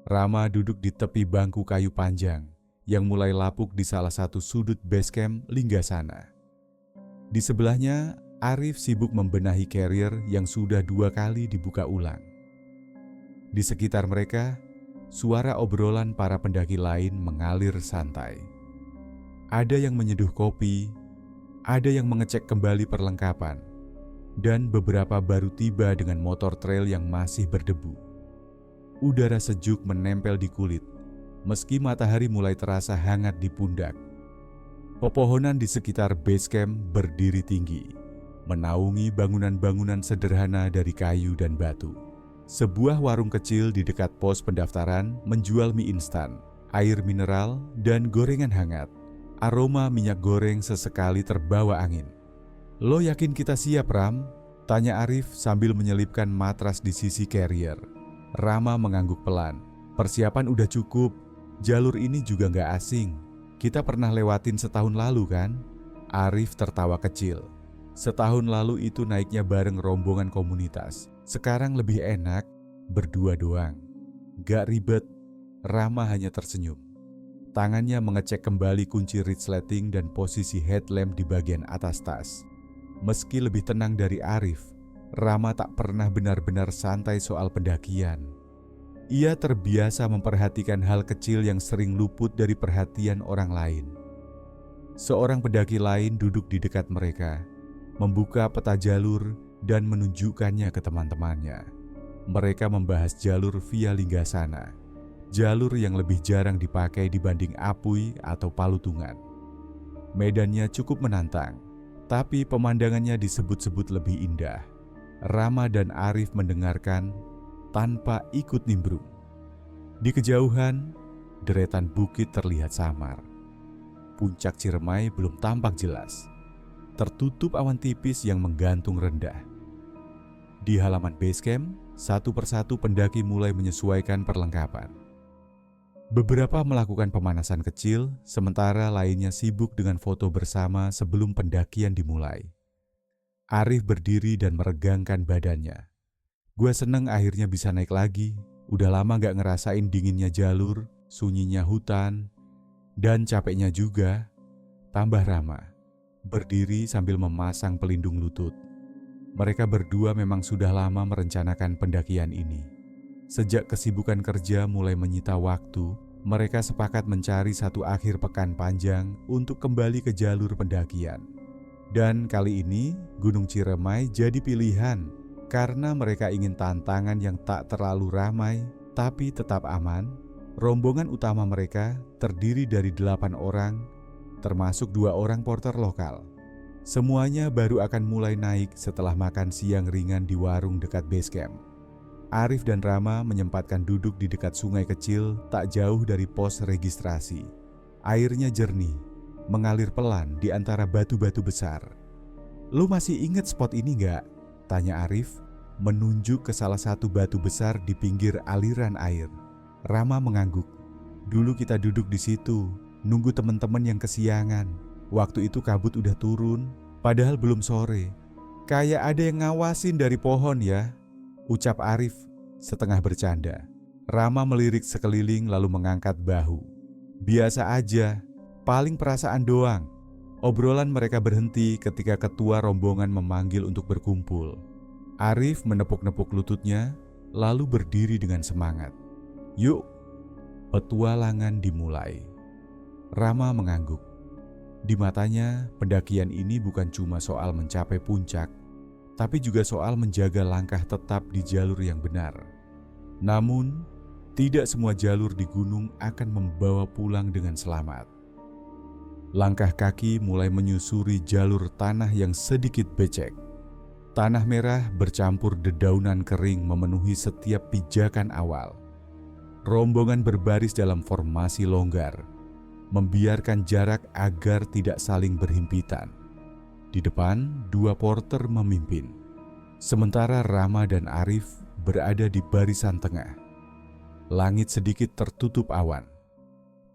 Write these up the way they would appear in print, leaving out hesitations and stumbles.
Rama duduk di tepi bangku kayu panjang yang mulai lapuk di salah satu sudut base camp Linggasana. Di sebelahnya, Arif sibuk membenahi carrier yang sudah 2 kali dibuka ulang. Di sekitar mereka, suara obrolan para pendaki lain mengalir santai. Ada yang menyeduh kopi, ada yang mengecek kembali perlengkapan, dan beberapa baru tiba dengan motor trail yang masih berdebu. Udara sejuk menempel di kulit, meski matahari mulai terasa hangat di pundak. Pepohonan di sekitar base camp berdiri tinggi, menaungi bangunan-bangunan sederhana dari kayu dan batu. Sebuah warung kecil di dekat pos pendaftaran menjual mie instan, air mineral, dan gorengan hangat. Aroma minyak goreng sesekali terbawa angin. "Lo yakin kita siap, Ram?" tanya Arif sambil menyelipkan matras di sisi carrier. Rama mengangguk pelan. "Persiapan udah cukup. Jalur ini juga nggak asing. Kita pernah lewatin setahun lalu kan?" Arif tertawa kecil. Setahun lalu itu naiknya bareng rombongan komunitas. Sekarang lebih enak, berdua doang. Gak ribet. Rama hanya tersenyum. Tangannya mengecek kembali kunci resleting dan posisi headlamp di bagian atas tas. Meski lebih tenang dari Arif, Rama tak pernah benar-benar santai soal pendakian. Ia terbiasa memperhatikan hal kecil yang sering luput dari perhatian orang lain. Seorang pendaki lain duduk di dekat mereka, membuka peta jalur dan menunjukkannya ke teman-temannya. Mereka membahas jalur via Linggasana, jalur yang lebih jarang dipakai dibanding Apui atau Palutungan. Medannya cukup menantang, tapi pemandangannya disebut-sebut lebih indah. Rama dan Arif mendengarkan tanpa ikut nimbrung. Di kejauhan, deretan bukit terlihat samar. Puncak Ciremai belum tampak jelas, tertutup awan tipis yang menggantung rendah. Di halaman base camp, satu persatu pendaki mulai menyesuaikan perlengkapan. Beberapa melakukan pemanasan kecil, sementara lainnya sibuk dengan foto bersama sebelum pendakian dimulai. Arif berdiri dan meregangkan badannya. "Gua seneng akhirnya bisa naik lagi. Udah lama gak ngerasain dinginnya jalur, sunyinya hutan, dan capeknya juga," tambah Rama, berdiri sambil memasang pelindung lutut. Mereka berdua memang sudah lama merencanakan pendakian ini. Sejak kesibukan kerja mulai menyita waktu, mereka sepakat mencari satu akhir pekan panjang untuk kembali ke jalur pendakian. Dan kali ini, Gunung Ciremai jadi pilihan karena mereka ingin tantangan yang tak terlalu ramai tapi tetap aman. Rombongan utama mereka terdiri dari 8 orang, termasuk 2 orang porter lokal. Semuanya baru akan mulai naik setelah makan siang ringan di warung dekat base camp. Arif dan Rama menyempatkan duduk di dekat sungai kecil tak jauh dari pos registrasi. Airnya jernih, mengalir pelan di antara batu-batu besar. "Lu masih inget spot ini nggak?" tanya Arif, menunjuk ke salah satu batu besar di pinggir aliran air. Rama mengangguk. "Dulu kita duduk di situ, nunggu teman-teman yang kesiangan. Waktu itu kabut udah turun, padahal belum sore. Kayak ada yang ngawasin dari pohon ya," ucap Arif setengah bercanda. Rama melirik sekeliling lalu mengangkat bahu. "Biasa aja, paling perasaan doang." Obrolan mereka berhenti ketika ketua rombongan memanggil untuk berkumpul. Arif menepuk-nepuk lututnya, lalu berdiri dengan semangat. "Yuk." Petualangan dimulai. Rama mengangguk. Di matanya, pendakian ini bukan cuma soal mencapai puncak, tapi juga soal menjaga langkah tetap di jalur yang benar. Namun, tidak semua jalur di gunung akan membawa pulang dengan selamat. Langkah kaki mulai menyusuri jalur tanah yang sedikit becek. Tanah merah bercampur dedaunan kering memenuhi setiap pijakan awal. Rombongan berbaris dalam formasi longgar, membiarkan jarak agar tidak saling berhimpitan. Di depan, 2 porter memimpin, sementara Rama dan Arif berada di barisan tengah. Langit sedikit tertutup awan.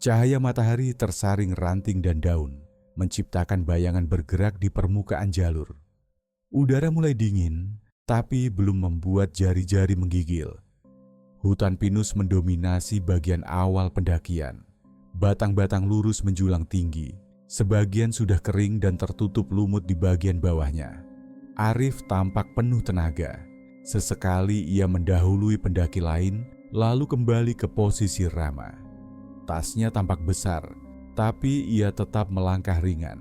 Cahaya matahari tersaring ranting dan daun, menciptakan bayangan bergerak di permukaan jalur. Udara mulai dingin, tapi belum membuat jari-jari menggigil. Hutan pinus mendominasi bagian awal pendakian. Batang-batang lurus menjulang tinggi. Sebagian sudah kering dan tertutup lumut di bagian bawahnya. Arif tampak penuh tenaga. Sesekali ia mendahului pendaki lain, lalu kembali ke posisi Rama. Tasnya tampak besar, tapi ia tetap melangkah ringan.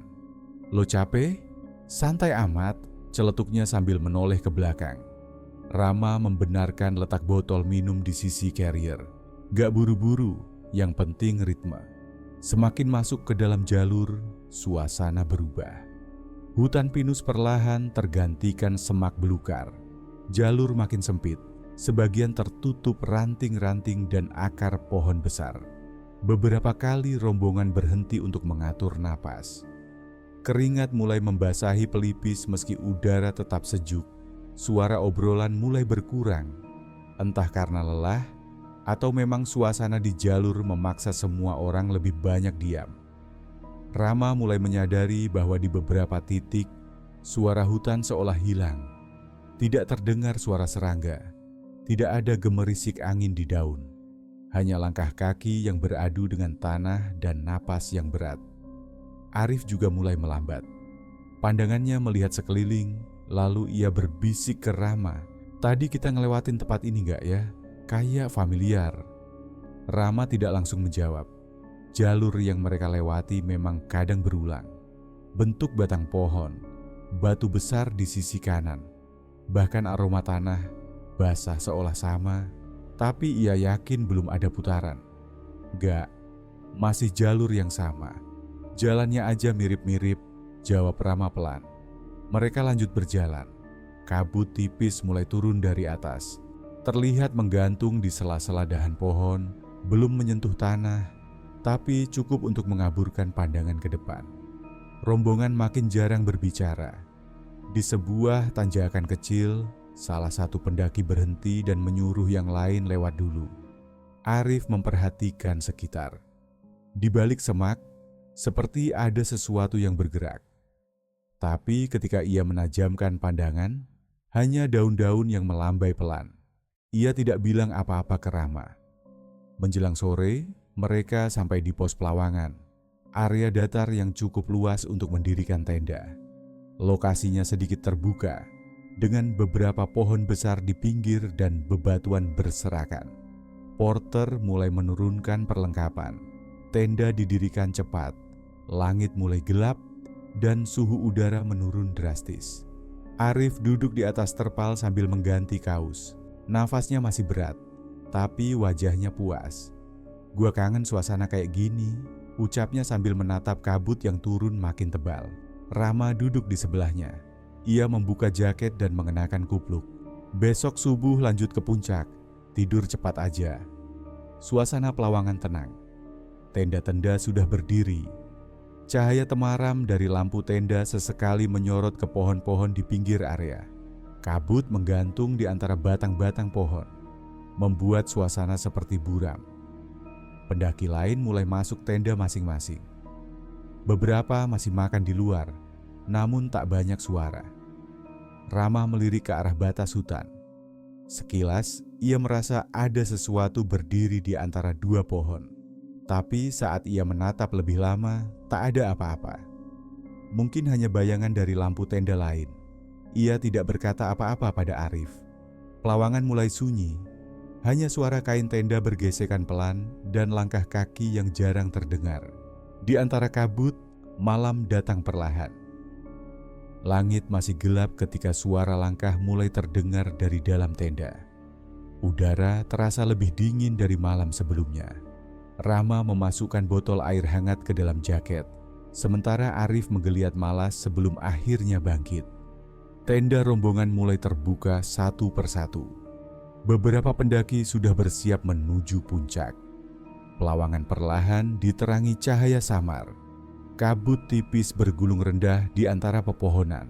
"Lo capek?" "Santai amat," celetuknya sambil menoleh ke belakang. Rama membenarkan letak botol minum di sisi carrier. "Gak buru-buru, yang penting ritme." Semakin masuk ke dalam jalur, suasana berubah. Hutan pinus perlahan tergantikan semak belukar. Jalur makin sempit, sebagian tertutup ranting-ranting dan akar pohon besar. Beberapa kali rombongan berhenti untuk mengatur napas. Keringat mulai membasahi pelipis meski udara tetap sejuk. Suara obrolan mulai berkurang, entah karena lelah atau memang suasana di jalur memaksa semua orang lebih banyak diam. Rama mulai menyadari bahwa di beberapa titik suara hutan seolah hilang. Tidak terdengar suara serangga, tidak ada gemerisik angin di daun. Hanya langkah kaki yang beradu dengan tanah dan napas yang berat. Arif juga mulai melambat. Pandangannya melihat sekeliling, lalu ia berbisik ke Rama, "Tadi kita ngelewatin tempat ini gak ya? Kayak familiar." Rama tidak langsung menjawab. Jalur yang mereka lewati memang kadang berulang. Bentuk batang pohon, batu besar di sisi kanan, bahkan aroma tanah basah seolah sama, tapi ia yakin belum ada putaran. "Gak, masih jalur yang sama. Jalannya aja mirip-mirip," jawab Rama pelan. Mereka lanjut berjalan. Kabut tipis mulai turun dari atas. Terlihat menggantung di sela-sela dahan pohon, belum menyentuh tanah, tapi cukup untuk mengaburkan pandangan ke depan. Rombongan makin jarang berbicara. Di sebuah tanjakan kecil, salah satu pendaki berhenti dan menyuruh yang lain lewat dulu. Arif memperhatikan sekitar. Di balik semak, seperti ada sesuatu yang bergerak. Tapi ketika ia menajamkan pandangan, hanya daun-daun yang melambai pelan. Ia tidak bilang apa-apa ke Rama. Menjelang sore, mereka sampai di pos Pelawangan, area datar yang cukup luas untuk mendirikan tenda. Lokasinya sedikit terbuka, dengan beberapa pohon besar di pinggir dan bebatuan berserakan. Porter mulai menurunkan perlengkapan. Tenda didirikan cepat, langit mulai gelap, dan suhu udara menurun drastis. Arif duduk di atas terpal sambil mengganti kaos. Nafasnya masih berat, tapi wajahnya puas. "Gua kangen suasana kayak gini," ucapnya sambil menatap kabut yang turun makin tebal. Rama duduk di sebelahnya. Ia membuka jaket dan mengenakan kupluk. "Besok subuh lanjut ke puncak, tidur cepat aja." Suasana Pelawangan tenang. Tenda-tenda sudah berdiri. Cahaya temaram dari lampu tenda sesekali menyorot ke pohon-pohon di pinggir area. Kabut menggantung di antara batang-batang pohon, membuat suasana seperti buram. Pendaki lain mulai masuk tenda masing-masing. Beberapa masih makan di luar, namun tak banyak suara. Rama melirik ke arah batas hutan. Sekilas, ia merasa ada sesuatu berdiri di antara dua pohon. Tapi saat ia menatap lebih lama, tak ada apa-apa. Mungkin hanya bayangan dari lampu tenda lain. Ia tidak berkata apa-apa pada Arif. Pelawangan mulai sunyi. Hanya suara kain tenda bergesekan pelan dan langkah kaki yang jarang terdengar. Di antara kabut, malam datang perlahan. Langit masih gelap ketika suara langkah mulai terdengar dari dalam tenda. Udara terasa lebih dingin dari malam sebelumnya. Rama memasukkan botol air hangat ke dalam jaket, sementara Arif menggeliat malas sebelum akhirnya bangkit. Tenda rombongan mulai terbuka satu persatu. Beberapa pendaki sudah bersiap menuju puncak. Pelawangan perlahan diterangi cahaya samar. Kabut tipis bergulung rendah di antara pepohonan.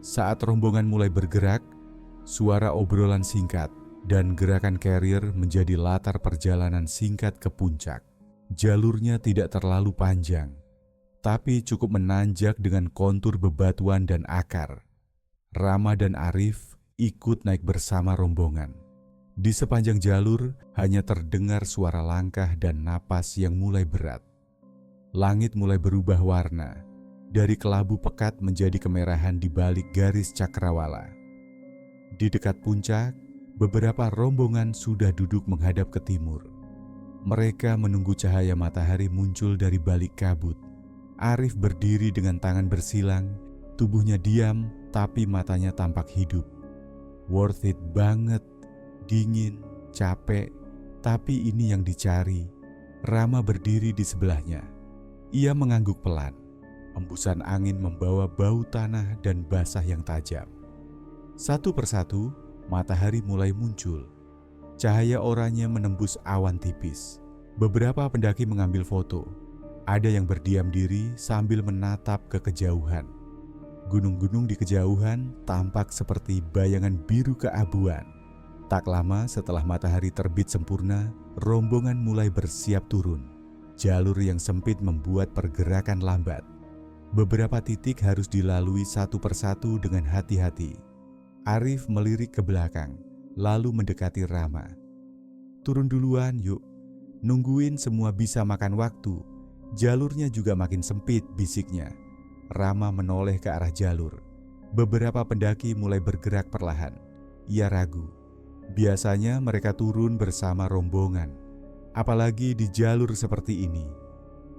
Saat rombongan mulai bergerak, suara obrolan singkat dan gerakan carrier menjadi latar perjalanan singkat ke puncak. Jalurnya tidak terlalu panjang, tapi cukup menanjak dengan kontur bebatuan dan akar. Rama dan Arif ikut naik bersama rombongan. Di sepanjang jalur hanya terdengar suara langkah dan napas yang mulai berat. Langit mulai berubah warna, dari kelabu pekat menjadi kemerahan di balik garis cakrawala. Di dekat puncak, beberapa rombongan sudah duduk menghadap ke timur. Mereka menunggu cahaya matahari muncul dari balik kabut. Arif berdiri dengan tangan bersilang, tubuhnya diam tapi matanya tampak hidup. Worth it banget, dingin, capek, tapi ini yang dicari. Rama berdiri di sebelahnya. Ia mengangguk pelan. Embusan angin membawa bau tanah dan basah yang tajam. Satu persatu, matahari mulai muncul. Cahaya oranye menembus awan tipis. Beberapa pendaki mengambil foto. Ada yang berdiam diri sambil menatap ke kejauhan. Gunung-gunung di kejauhan tampak seperti bayangan biru keabuan. Tak lama setelah matahari terbit sempurna, rombongan mulai bersiap turun. Jalur yang sempit membuat pergerakan lambat. Beberapa titik harus dilalui satu persatu dengan hati-hati. Arif melirik ke belakang, lalu mendekati Rama. "Turun duluan yuk, nungguin semua bisa makan waktu. Jalurnya juga makin sempit," bisiknya. Rama menoleh ke arah jalur. Beberapa pendaki mulai bergerak perlahan. Ia ragu. Biasanya mereka turun bersama rombongan, apalagi di jalur seperti ini.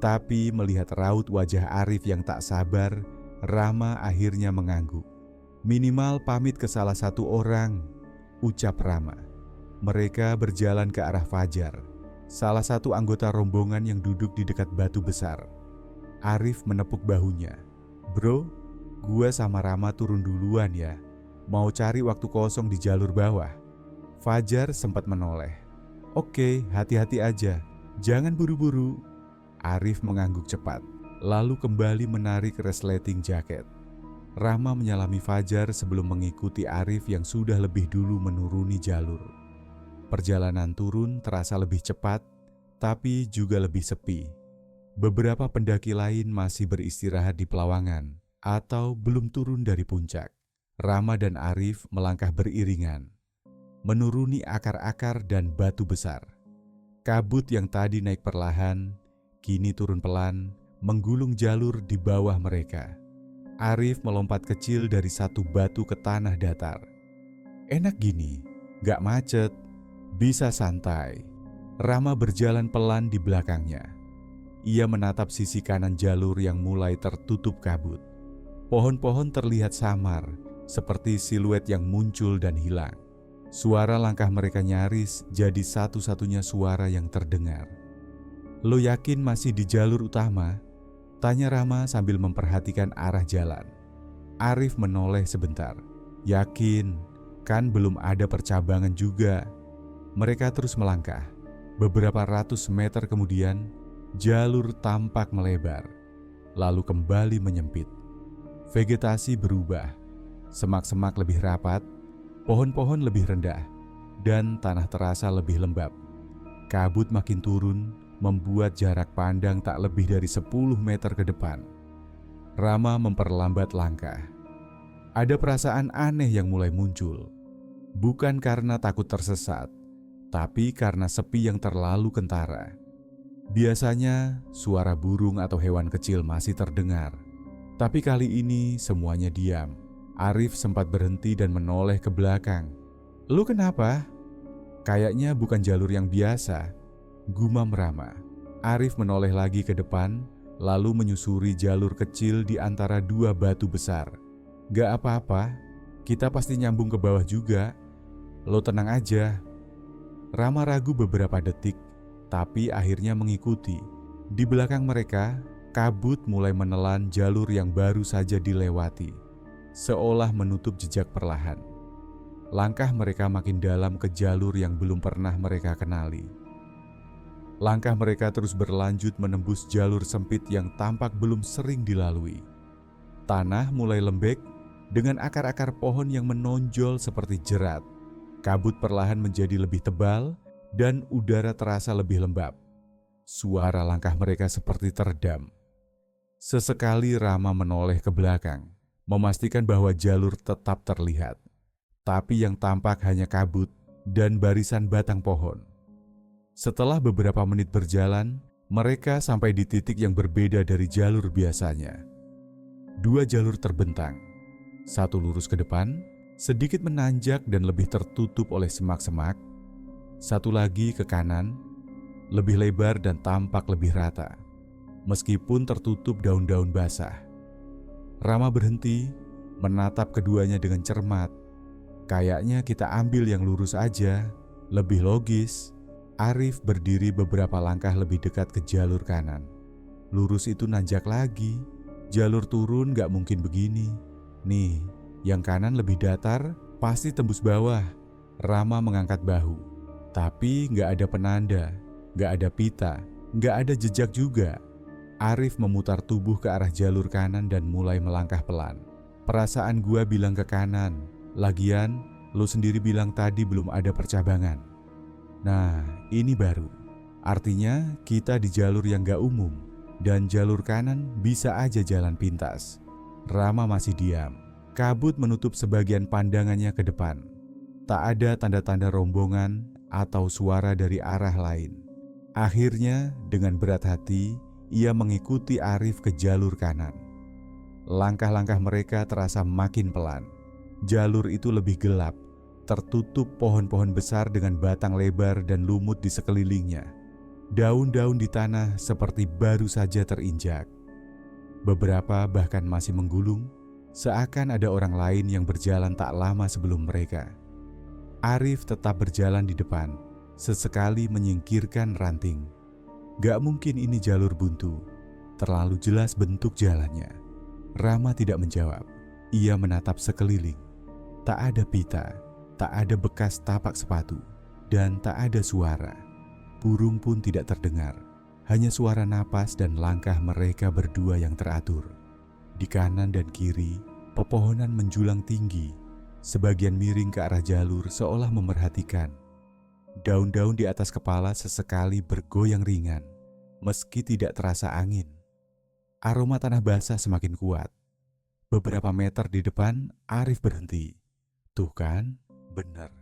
Tapi melihat raut wajah Arif yang tak sabar, Rama akhirnya mengangguk. "Minimal pamit ke salah satu orang," ucap Rama. Mereka berjalan ke arah Fajar, salah satu anggota rombongan yang duduk di dekat batu besar. Arif menepuk bahunya. "Bro, gue sama Rama turun duluan ya. Mau cari waktu kosong di jalur bawah." Fajar sempat menoleh. "Oke, hati-hati aja. Jangan buru-buru." Arif mengangguk cepat, lalu kembali menarik resleting jaket. Rama menyalami Fajar sebelum mengikuti Arif yang sudah lebih dulu menuruni jalur. Perjalanan turun terasa lebih cepat, tapi juga lebih sepi. Beberapa pendaki lain masih beristirahat di pelawangan atau belum turun dari puncak. Rama dan Arif melangkah beriringan, menuruni akar-akar dan batu besar. Kabut yang tadi naik perlahan, kini turun pelan, menggulung jalur di bawah mereka. Arif melompat kecil dari satu batu ke tanah datar. "Enak gini, gak macet, bisa santai." Rama berjalan pelan di belakangnya. Ia menatap sisi kanan jalur yang mulai tertutup kabut. Pohon-pohon terlihat samar, seperti siluet yang muncul dan hilang. Suara langkah mereka nyaris jadi satu-satunya suara yang terdengar. "Lo yakin masih di jalur utama?" tanya Rama sambil memperhatikan arah jalan. Arif menoleh sebentar. "Yakin, kan belum ada percabangan juga." Mereka terus melangkah. Beberapa ratus meter kemudian, jalur tampak melebar, lalu kembali menyempit. Vegetasi berubah, semak-semak lebih rapat, pohon-pohon lebih rendah, dan tanah terasa lebih lembab. Kabut makin turun, membuat jarak pandang tak lebih dari 10 meter ke depan. Rama memperlambat langkah. Ada perasaan aneh yang mulai muncul. Bukan karena takut tersesat, tapi karena sepi yang terlalu kentara. Biasanya suara burung atau hewan kecil masih terdengar, tapi kali ini semuanya diam. Arif sempat berhenti dan menoleh ke belakang. "Lu kenapa? Kayaknya bukan jalur yang biasa," gumam Rama. Arif menoleh lagi ke depan, lalu menyusuri jalur kecil di antara dua batu besar. "Gak apa-apa, kita pasti nyambung ke bawah juga. Lo tenang aja." Rama ragu beberapa detik, tapi akhirnya mengikuti. Di belakang mereka, kabut mulai menelan jalur yang baru saja dilewati, seolah menutup jejak perlahan. Langkah mereka makin dalam ke jalur yang belum pernah mereka kenali. Langkah mereka terus berlanjut menembus jalur sempit yang tampak belum sering dilalui. Tanah mulai lembek dengan akar-akar pohon yang menonjol seperti jerat. Kabut perlahan menjadi lebih tebal dan udara terasa lebih lembab. Suara langkah mereka seperti teredam. Sesekali Rama menoleh ke belakang, memastikan bahwa jalur tetap terlihat. Tapi yang tampak hanya kabut, dan barisan batang pohon. Setelah beberapa menit berjalan, mereka sampai di titik yang berbeda dari jalur biasanya. Dua jalur terbentang, satu lurus ke depan, sedikit menanjak dan lebih tertutup oleh semak-semak, satu lagi ke kanan, lebih lebar dan tampak lebih rata, meskipun tertutup daun-daun basah. Rama berhenti, menatap keduanya dengan cermat. Kayaknya kita ambil yang lurus aja, lebih logis. Arif berdiri beberapa langkah lebih dekat ke jalur kanan. Lurus itu nanjak lagi, jalur turun gak mungkin begini. Nih, yang kanan lebih datar, pasti tembus bawah. Rama mengangkat bahu, tapi gak ada penanda, gak ada pita, gak ada jejak juga. Arif memutar tubuh ke arah jalur kanan dan mulai melangkah pelan. Perasaan gua bilang ke kanan, lagian lo sendiri bilang tadi belum ada percabangan. Nah, ini baru. Artinya kita di jalur yang gak umum, dan jalur kanan bisa aja jalan pintas. Rama masih diam. Kabut menutup sebagian pandangannya ke depan. Tak ada tanda-tanda rombongan atau suara dari arah lain. Akhirnya, dengan berat hati, ia mengikuti Arif ke jalur kanan. Langkah-langkah mereka terasa makin pelan. Jalur itu lebih gelap, tertutup pohon-pohon besar dengan batang lebar dan lumut di sekelilingnya. Daun-daun di tanah seperti baru saja terinjak. Beberapa bahkan masih menggulung, seakan ada orang lain yang berjalan tak lama sebelum mereka. Arif tetap berjalan di depan, sesekali menyingkirkan ranting. Gak mungkin ini jalur buntu, terlalu jelas bentuk jalannya. Rama tidak menjawab, ia menatap sekeliling. Tak ada pita, tak ada bekas tapak sepatu, dan tak ada suara. Burung pun tidak terdengar, hanya suara napas dan langkah mereka berdua yang teratur. Di kanan dan kiri, pepohonan menjulang tinggi, sebagian miring ke arah jalur seolah memerhatikan. Daun-daun di atas kepala sesekali bergoyang ringan, meski tidak terasa angin. Aroma tanah basah semakin kuat. Beberapa meter di depan, Arif berhenti. Tuh kan, benar.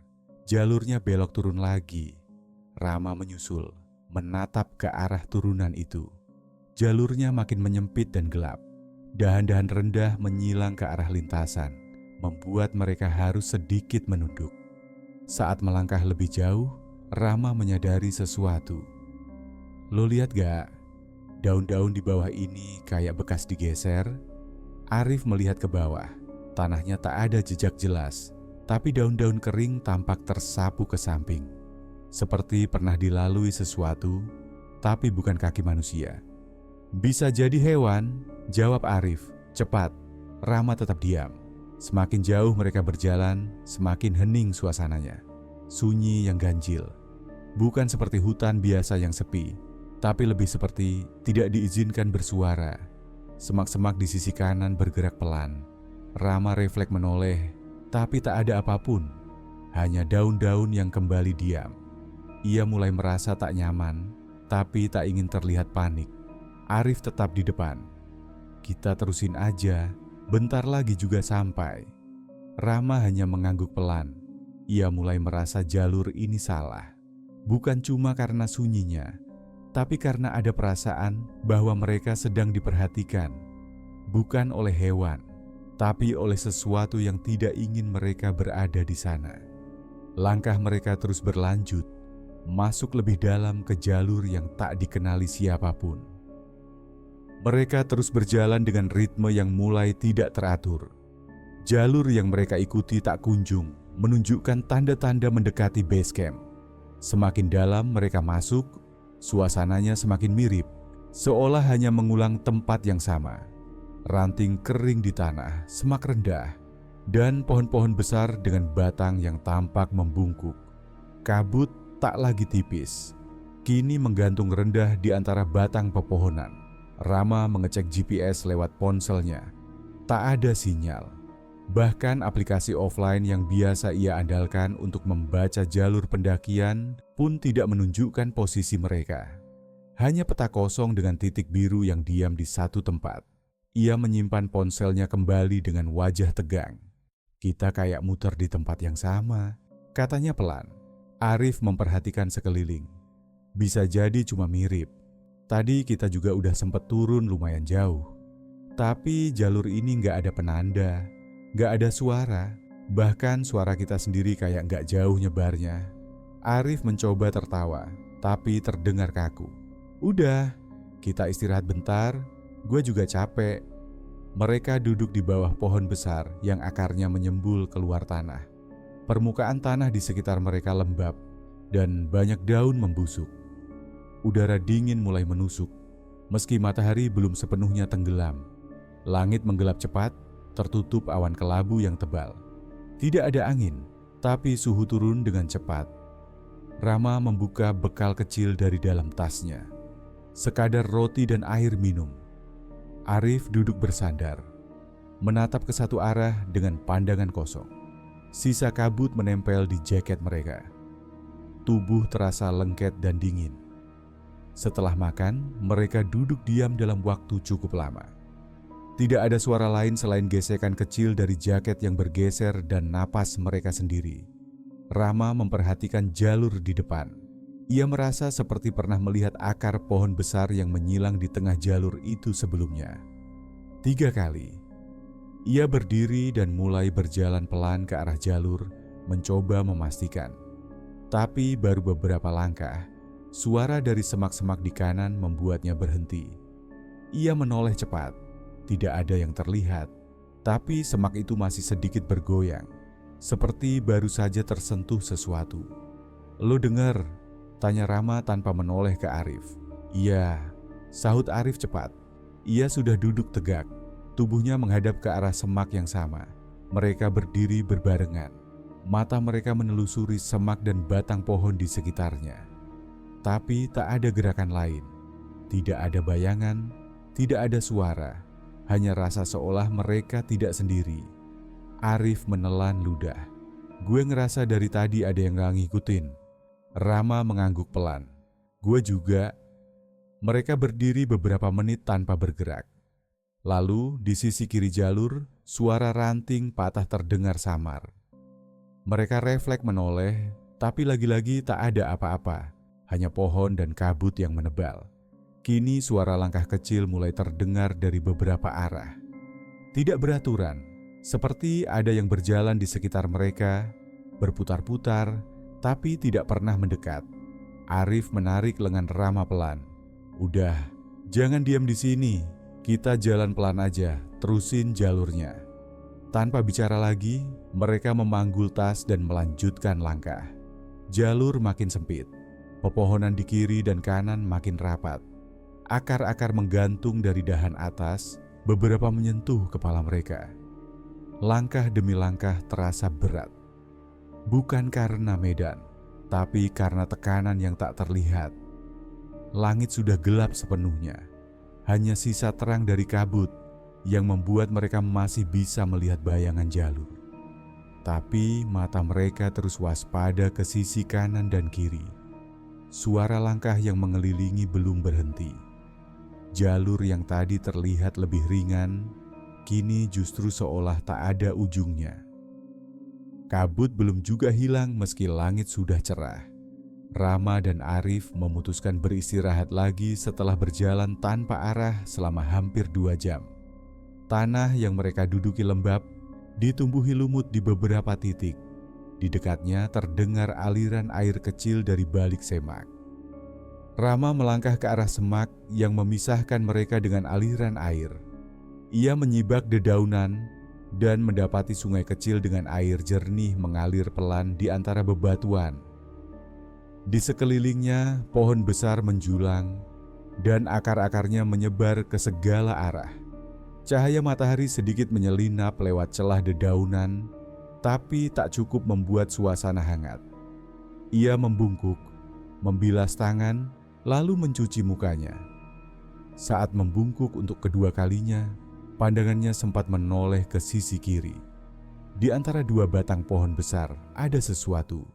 Jalurnya belok turun lagi. Rama menyusul, menatap ke arah turunan itu. Jalurnya makin menyempit dan gelap. Dahan-dahan rendah menyilang ke arah lintasan, membuat mereka harus sedikit menunduk. Saat melangkah lebih jauh, Rama menyadari sesuatu. Lo lihat gak? Daun-daun di bawah ini kayak bekas digeser. Arif melihat ke bawah. Tanahnya tak ada jejak jelas, tapi daun-daun kering tampak tersapu ke samping. Seperti pernah dilalui sesuatu, tapi bukan kaki manusia. Bisa jadi hewan, jawab Arif. Cepat. Rama tetap diam. Semakin jauh mereka berjalan, semakin hening suasananya. Sunyi yang ganjil. Bukan seperti hutan biasa yang sepi, tapi lebih seperti tidak diizinkan bersuara. Semak-semak di sisi kanan bergerak pelan. Rama refleks menoleh, tapi tak ada apapun. Hanya daun-daun yang kembali diam. Ia mulai merasa tak nyaman, tapi tak ingin terlihat panik. Arif tetap di depan. Kita terusin aja, bentar lagi juga sampai. Rama hanya mengangguk pelan. Ia mulai merasa jalur ini salah. Bukan cuma karena sunyinya, tapi karena ada perasaan bahwa mereka sedang diperhatikan. Bukan oleh hewan, tapi oleh sesuatu yang tidak ingin mereka berada di sana. Langkah mereka terus berlanjut, masuk lebih dalam ke jalur yang tak dikenali siapapun. Mereka terus berjalan dengan ritme yang mulai tidak teratur. Jalur yang mereka ikuti tak kunjung menunjukkan tanda-tanda mendekati base camp. Semakin dalam mereka masuk, suasananya semakin mirip, seolah hanya mengulang tempat yang sama. Ranting kering di tanah, semak rendah, dan pohon-pohon besar dengan batang yang tampak membungkuk. Kabut tak lagi tipis, kini menggantung rendah di antara batang pepohonan. Rama mengecek GPS lewat ponselnya. Tak ada sinyal. Bahkan aplikasi offline yang biasa ia andalkan untuk membaca jalur pendakian pun tidak menunjukkan posisi mereka. Hanya peta kosong dengan titik biru yang diam di satu tempat. Ia menyimpan ponselnya kembali dengan wajah tegang. Kita kayak muter di tempat yang sama, katanya pelan. Arif memperhatikan sekeliling. Bisa jadi cuma mirip. Tadi kita juga udah sempet turun lumayan jauh. Tapi jalur ini nggak ada penanda, nggak ada suara. Bahkan suara kita sendiri kayak nggak jauh nyebarnya. Arif mencoba tertawa, tapi terdengar kaku. Udah, kita istirahat bentar, gue juga capek. Mereka duduk di bawah pohon besar yang akarnya menyembul keluar tanah. Permukaan tanah di sekitar mereka lembab dan banyak daun membusuk. Udara dingin mulai menusuk, meski matahari belum sepenuhnya tenggelam. Langit menggelap cepat, tertutup awan kelabu yang tebal. Tidak ada angin, tapi suhu turun dengan cepat. Rama membuka bekal kecil dari dalam tasnya. Sekadar roti dan air minum. Arif duduk bersandar, menatap ke satu arah dengan pandangan kosong. Sisa kabut menempel di jaket mereka. Tubuh terasa lengket dan dingin. Setelah makan, mereka duduk diam dalam waktu cukup lama. Tidak ada suara lain selain gesekan kecil dari jaket yang bergeser dan napas mereka sendiri. Rama memperhatikan jalur di depan. Ia merasa seperti pernah melihat akar pohon besar yang menyilang di tengah jalur itu sebelumnya. 3 kali. Ia berdiri dan mulai berjalan pelan ke arah jalur, mencoba memastikan. Tapi baru beberapa langkah, suara dari semak-semak di kanan membuatnya berhenti. Ia menoleh cepat. Tidak ada yang terlihat, tapi semak itu masih sedikit bergoyang, seperti baru saja tersentuh sesuatu. "Lo dengar?" tanya Rama tanpa menoleh ke Arif. "Iya," sahut Arif cepat. Ia sudah duduk tegak, tubuhnya menghadap ke arah semak yang sama. Mereka berdiri berbarengan. Mata mereka menelusuri semak dan batang pohon di sekitarnya. Tapi tak ada gerakan lain. Tidak ada bayangan, tidak ada suara. Hanya rasa seolah mereka tidak sendiri. Arif menelan ludah. "Gue ngerasa dari tadi ada yang gak ngikutin." Rama mengangguk pelan. "Gue juga." Mereka berdiri beberapa menit tanpa bergerak. Lalu di sisi kiri jalur, suara ranting patah terdengar samar. Mereka refleks menoleh, tapi lagi-lagi tak ada apa-apa. Hanya pohon dan kabut yang menebal. Kini suara langkah kecil mulai terdengar dari beberapa arah. Tidak beraturan, seperti ada yang berjalan di sekitar mereka, berputar-putar, tapi tidak pernah mendekat. Arif menarik lengan Rama pelan. "Udah, jangan diam di sini. Kita jalan pelan aja, terusin jalurnya." Tanpa bicara lagi, mereka memanggul tas dan melanjutkan langkah. Jalur makin sempit. Pepohonan di kiri dan kanan makin rapat. Akar-akar menggantung dari dahan atas, beberapa menyentuh kepala mereka. Langkah demi langkah terasa berat. Bukan karena medan, tapi karena tekanan yang tak terlihat. Langit sudah gelap sepenuhnya. Hanya sisa terang dari kabut yang membuat mereka masih bisa melihat bayangan jalur. Tapi mata mereka terus waspada ke sisi kanan dan kiri. Suara langkah yang mengelilingi belum berhenti. Jalur yang tadi terlihat lebih ringan, kini justru seolah tak ada ujungnya. Kabut belum juga hilang meski langit sudah cerah. Rama dan Arif memutuskan beristirahat lagi setelah berjalan tanpa arah selama hampir 2 jam. Tanah yang mereka duduki lembab, ditumbuhi lumut di beberapa titik. Di dekatnya terdengar aliran air kecil dari balik semak. Rama melangkah ke arah semak yang memisahkan mereka dengan aliran air. Ia menyibak dedaunan dan mendapati sungai kecil dengan air jernih mengalir pelan di antara bebatuan. Di sekelilingnya, pohon besar menjulang dan akar-akarnya menyebar ke segala arah. Cahaya matahari sedikit menyelinap lewat celah dedaunan, tapi tak cukup membuat suasana hangat. Ia membungkuk, membilas tangan, lalu mencuci mukanya. Saat membungkuk untuk kedua kalinya, pandangannya sempat menoleh ke sisi kiri. Di antara 2 batang pohon besar ada sesuatu.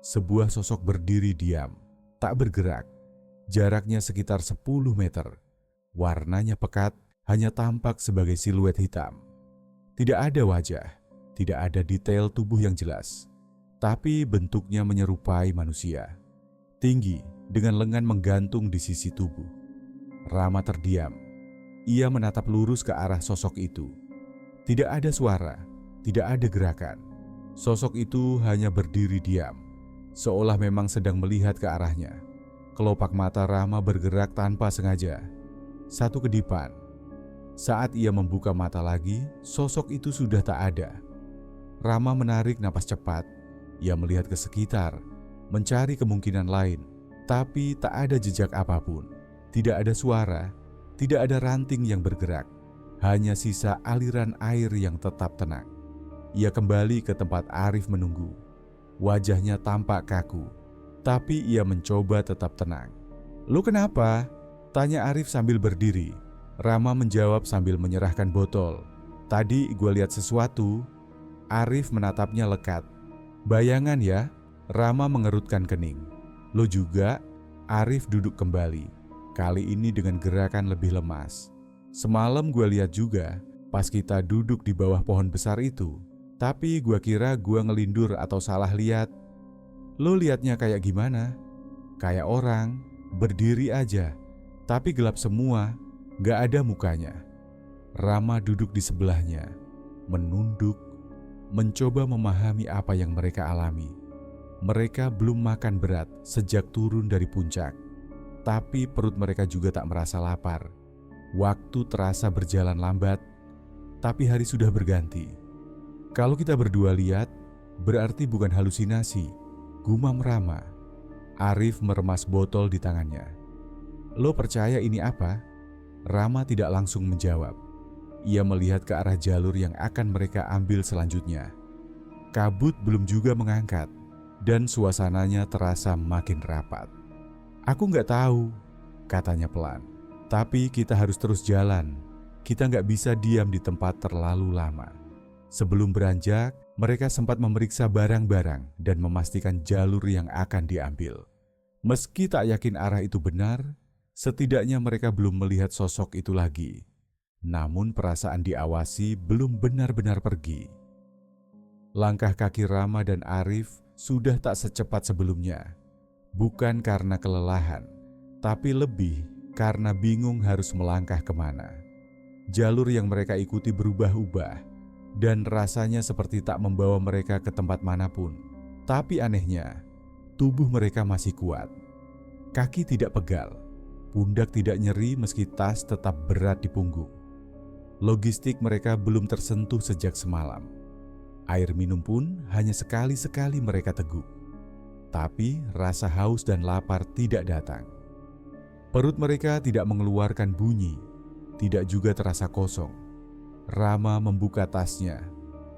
Sebuah sosok berdiri diam, tak bergerak. Jaraknya sekitar 10 meter. Warnanya pekat, hanya tampak sebagai siluet hitam. Tidak ada wajah, tidak ada detail tubuh yang jelas. tapi bentuknya menyerupai manusia. Tinggi dengan lengan menggantung di sisi tubuh. Rama terdiam. Ia menatap lurus ke arah sosok itu. Tidak ada suara, tidak ada gerakan. Sosok itu hanya berdiri diam, seolah memang sedang melihat ke arahnya. Kelopak mata Rama bergerak tanpa sengaja. Satu kedipan. Saat ia membuka mata lagi, sosok itu sudah tak ada. Rama menarik napas cepat. Ia melihat ke sekitar, mencari kemungkinan lain, tapi tak ada jejak apapun. Tidak ada suara, tidak ada ranting yang bergerak, hanya sisa aliran air yang tetap tenang. Ia kembali ke tempat Arif menunggu. Wajahnya tampak kaku, tapi ia mencoba tetap tenang. "Lu kenapa?" tanya Arif sambil berdiri. Rama menjawab sambil menyerahkan botol. "Tadi gue lihat sesuatu." Arif menatapnya lekat. "Bayangan ya?" Rama mengerutkan kening. "Lo juga?" Arif duduk kembali, kali ini dengan gerakan lebih lemas. "Semalam gue lihat juga, pas kita duduk di bawah pohon besar itu. Tapi gue kira gue ngelindur atau salah lihat." "Lo liatnya kayak gimana?" "Kayak orang, berdiri aja, tapi gelap semua, gak ada mukanya." Rama duduk di sebelahnya, menunduk, mencoba memahami apa yang mereka alami. Mereka belum makan berat sejak turun dari puncak, tapi perut mereka juga tak merasa lapar. Waktu terasa berjalan lambat, tapi hari sudah berganti. "Kalau kita berdua lihat, berarti bukan halusinasi," gumam Rama. Arif meremas botol di tangannya. "Lo percaya ini apa?" Rama tidak langsung menjawab. Ia melihat ke arah jalur yang akan mereka ambil selanjutnya. Kabut belum juga mengangkat, dan suasananya terasa makin rapat. "Aku nggak tahu," katanya pelan. "Tapi kita harus terus jalan. Kita nggak bisa diam di tempat terlalu lama." Sebelum beranjak, mereka sempat memeriksa barang-barang dan memastikan jalur yang akan diambil. Meski tak yakin arah itu benar, setidaknya mereka belum melihat sosok itu lagi. Namun perasaan diawasi belum benar-benar pergi. Langkah kaki Rama dan Arif sudah tak secepat sebelumnya. Bukan karena kelelahan, tapi lebih karena bingung harus melangkah kemana. Jalur yang mereka ikuti berubah-ubah, dan rasanya seperti tak membawa mereka ke tempat manapun. Tapi anehnya, tubuh mereka masih kuat. Kaki tidak pegal, pundak tidak nyeri meski tas tetap berat di punggung. Logistik mereka belum tersentuh sejak semalam. Air minum pun hanya sekali-sekali mereka teguk. Tapi rasa haus dan lapar tidak datang. Perut mereka tidak mengeluarkan bunyi, tidak juga terasa kosong. Rama membuka tasnya,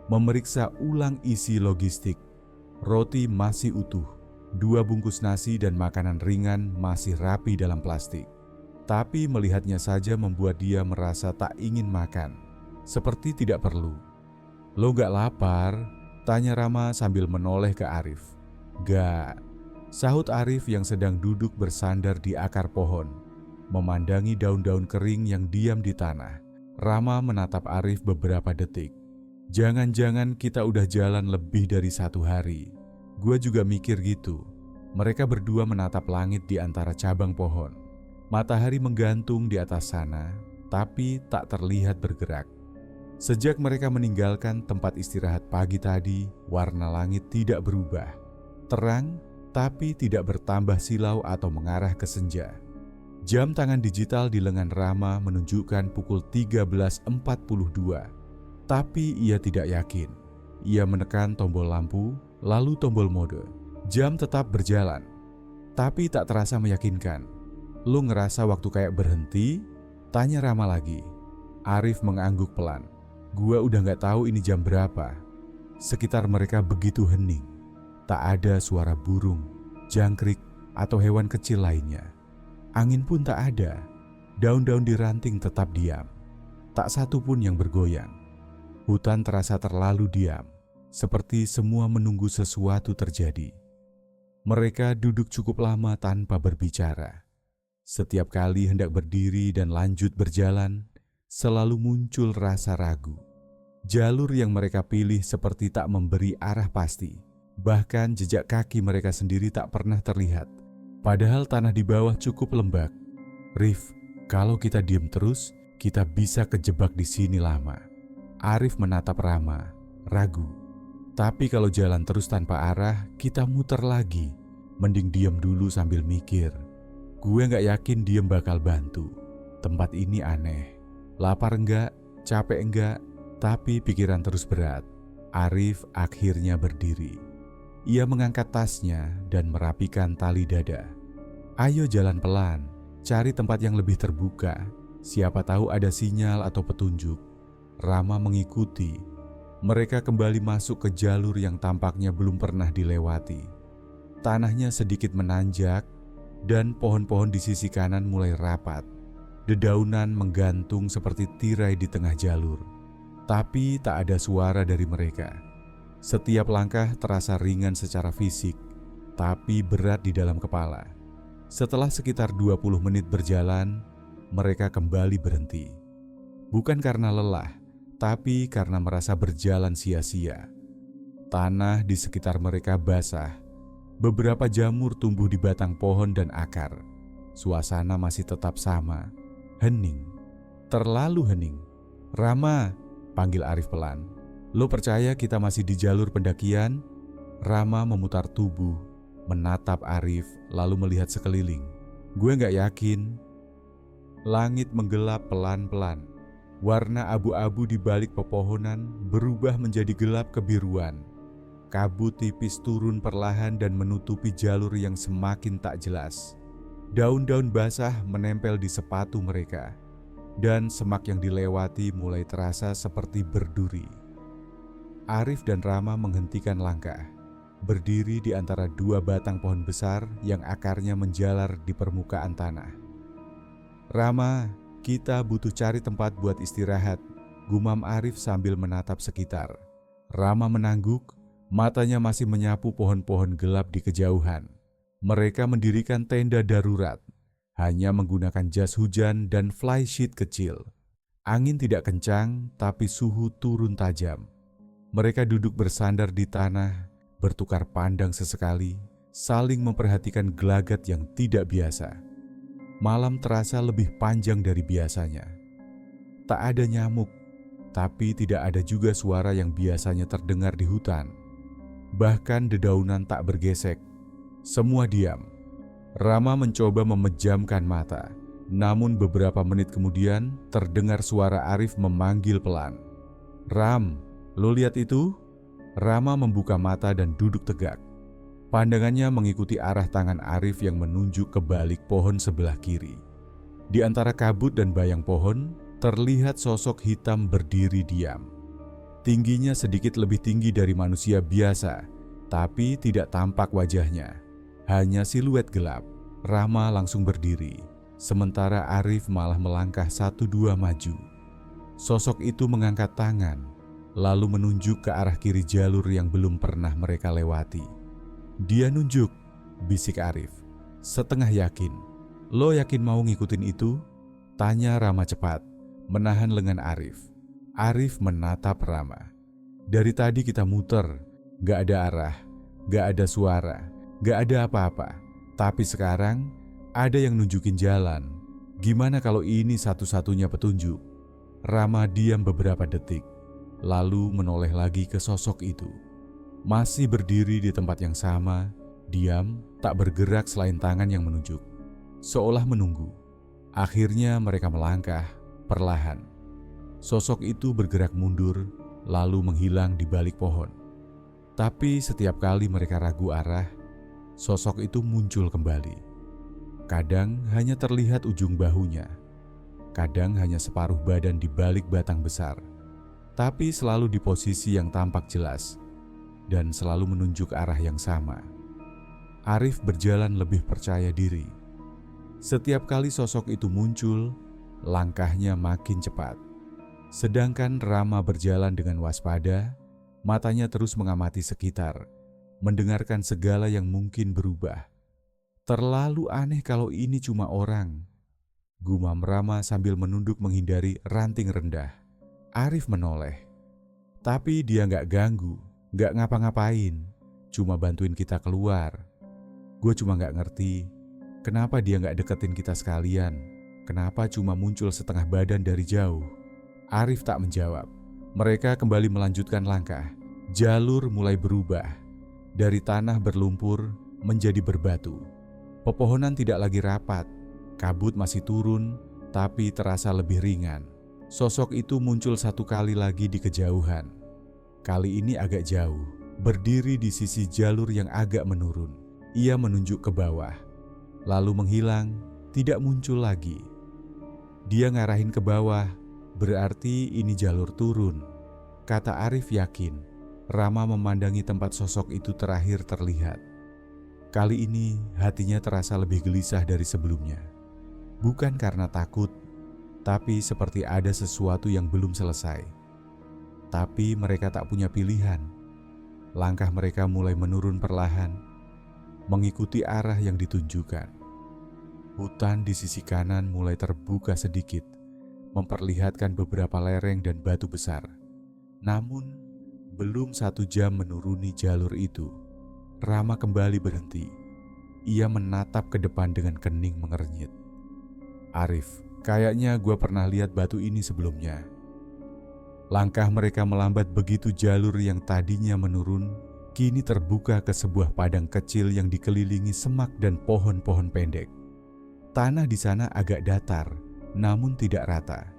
memeriksa ulang isi logistik. Roti masih utuh, 2 bungkus nasi dan makanan ringan masih rapi dalam plastik. Tapi melihatnya saja membuat dia merasa tak ingin makan, seperti tidak perlu. "Lo gak lapar?" tanya Rama sambil menoleh ke Arif. "Gak," sahut Arif yang sedang duduk bersandar di akar pohon, memandangi daun-daun kering yang diam di tanah. Rama menatap Arif beberapa detik. "Jangan-jangan kita udah jalan lebih dari 1 hari. Gua juga mikir gitu." Mereka berdua menatap langit di antara cabang pohon. Matahari menggantung di atas sana, tapi tak terlihat bergerak. Sejak mereka meninggalkan tempat istirahat pagi tadi, warna langit tidak berubah. Terang, tapi tidak bertambah silau atau mengarah ke senja. Jam tangan digital di lengan Rama menunjukkan pukul 13.42. Tapi ia tidak yakin. Ia menekan tombol lampu, lalu tombol mode. Jam tetap berjalan, tapi tak terasa meyakinkan. "Lu ngerasa waktu kayak berhenti?" tanya Rama lagi. Arif mengangguk pelan. "Gua udah gak tahu ini jam berapa." Sekitar mereka begitu hening. Tak ada suara burung, jangkrik, atau hewan kecil lainnya. Angin pun tak ada. Daun-daun di ranting tetap diam. Tak satu pun yang bergoyang. Hutan terasa terlalu diam, seperti semua menunggu sesuatu terjadi. Mereka duduk cukup lama tanpa berbicara. Setiap kali hendak berdiri dan lanjut berjalan, selalu muncul rasa ragu. Jalur yang mereka pilih seperti tak memberi arah pasti. Bahkan jejak kaki mereka sendiri tak pernah terlihat. Padahal tanah di bawah cukup lembab. Rif, kalau kita diem terus, kita bisa kejebak di sini lama. Arif menatap Rama, ragu. Tapi kalau jalan terus tanpa arah, kita muter lagi. Mending diem dulu sambil mikir. Gue gak yakin diem bakal bantu. Tempat ini aneh. Lapar enggak, capek enggak, tapi pikiran terus berat. Arif akhirnya berdiri. Ia mengangkat tasnya dan merapikan tali dada. Ayo jalan pelan, cari tempat yang lebih terbuka. Siapa tahu ada sinyal atau petunjuk. Rama mengikuti. Mereka kembali masuk ke jalur yang tampaknya belum pernah dilewati. Tanahnya sedikit menanjak dan pohon-pohon di sisi kanan mulai rapat. Dedaunan menggantung seperti tirai di tengah jalur. Tapi tak ada suara dari mereka. Setiap langkah terasa ringan secara fisik, tapi berat di dalam kepala. Setelah sekitar 20 menit berjalan, mereka kembali berhenti. Bukan karena lelah, tapi karena merasa berjalan sia-sia. Tanah di sekitar mereka basah. Beberapa jamur tumbuh di batang pohon dan akar. Suasana masih tetap sama, hening. Terlalu hening. Rama, panggil Arif pelan. Lo percaya kita masih di jalur pendakian? Rama memutar tubuh, menatap Arif, lalu melihat sekeliling. Gue gak yakin. Langit menggelap pelan-pelan. Warna abu-abu di balik pepohonan berubah menjadi gelap kebiruan. Kabut tipis turun perlahan dan menutupi jalur yang semakin tak jelas. Daun-daun basah menempel di sepatu mereka. Dan semak yang dilewati mulai terasa seperti berduri. Arif dan Rama menghentikan langkah, berdiri di antara dua batang pohon besar yang akarnya menjalar di permukaan tanah. Rama, kita butuh cari tempat buat istirahat, gumam Arif sambil menatap sekitar. Rama menangguk, matanya masih menyapu pohon-pohon gelap di kejauhan. Mereka mendirikan tenda darurat, hanya menggunakan jas hujan dan flysheet kecil. Angin tidak kencang, tapi suhu turun tajam. Mereka duduk bersandar di tanah, bertukar pandang sesekali, saling memperhatikan gelagat yang tidak biasa. Malam terasa lebih panjang dari biasanya. Tak ada nyamuk, tapi tidak ada juga suara yang biasanya terdengar di hutan. Bahkan dedaunan tak bergesek. Semua diam. Rama mencoba memejamkan mata, namun beberapa menit kemudian terdengar suara Arif memanggil pelan. Ram, lo lihat itu? Rama membuka mata dan duduk tegak. Pandangannya mengikuti arah tangan Arif yang menunjuk ke balik pohon sebelah kiri. Di antara kabut dan bayang pohon, terlihat sosok hitam berdiri diam. Tingginya sedikit lebih tinggi dari manusia biasa, tapi tidak tampak wajahnya. Hanya siluet gelap. Rama langsung berdiri, sementara Arif malah melangkah 1-2 maju. Sosok itu mengangkat tangan, lalu menunjuk ke arah kiri jalur yang belum pernah mereka lewati. Dia nunjuk, bisik Arif, setengah yakin. Lo yakin mau ngikutin itu? Tanya Rama cepat, menahan lengan Arif. Arif menatap Rama. Dari tadi kita muter, gak ada arah, gak ada suara, gak ada apa-apa. Tapi sekarang ada yang nunjukin jalan. Gimana kalau ini satu-satunya petunjuk? Rama diam beberapa detik, lalu menoleh lagi ke sosok itu. Masih berdiri di tempat yang sama, diam, tak bergerak selain tangan yang menunjuk. Seolah menunggu. Akhirnya mereka melangkah, perlahan. Sosok itu bergerak mundur, lalu menghilang di balik pohon. Tapi setiap kali mereka ragu arah, sosok itu muncul kembali. Kadang hanya terlihat ujung bahunya, kadang hanya separuh badan di balik batang besar, tapi selalu di posisi yang tampak jelas dan selalu menunjuk arah yang sama. Arif berjalan lebih percaya diri. Setiap kali sosok itu muncul, langkahnya makin cepat. Sedangkan Rama berjalan dengan waspada, matanya terus mengamati sekitar, mendengarkan segala yang mungkin berubah. Terlalu aneh kalau ini cuma orang, gumam Rama sambil menunduk menghindari ranting rendah. Arif menoleh, tapi dia gak ganggu, gak ngapa-ngapain. cuma bantuin kita keluar. Gue cuma gak ngerti, kenapa dia gak deketin kita sekalian? Kenapa cuma muncul setengah badan dari jauh? Arif tak menjawab. Mereka kembali melanjutkan langkah. Jalur mulai berubah. Dari tanah berlumpur menjadi berbatu. Pepohonan tidak lagi rapat. Kabut masih turun, tapi terasa lebih ringan. Sosok itu muncul satu kali lagi di kejauhan. Kali ini agak jauh, berdiri di sisi jalur yang agak menurun. Ia menunjuk ke bawah, lalu menghilang, tidak muncul lagi. Dia ngarahin ke bawah, berarti ini jalur turun. Kata Arif yakin, Rama memandangi tempat sosok itu terakhir terlihat. Kali ini hatinya terasa lebih gelisah dari sebelumnya. Bukan karena takut, tapi seperti ada sesuatu yang belum selesai. Tapi mereka tak punya pilihan. Langkah mereka mulai menurun perlahan, mengikuti arah yang ditunjukkan. Hutan di sisi kanan mulai terbuka sedikit, memperlihatkan beberapa lereng dan batu besar. Namun, belum 1 jam menuruni jalur itu, Rama kembali berhenti. Ia menatap ke depan dengan kening mengernyit. Arif, kayaknya gue pernah lihat batu ini sebelumnya. Langkah mereka melambat begitu jalur yang tadinya menurun, kini terbuka ke sebuah padang kecil yang dikelilingi semak dan pohon-pohon pendek. Tanah di sana agak datar, namun tidak rata.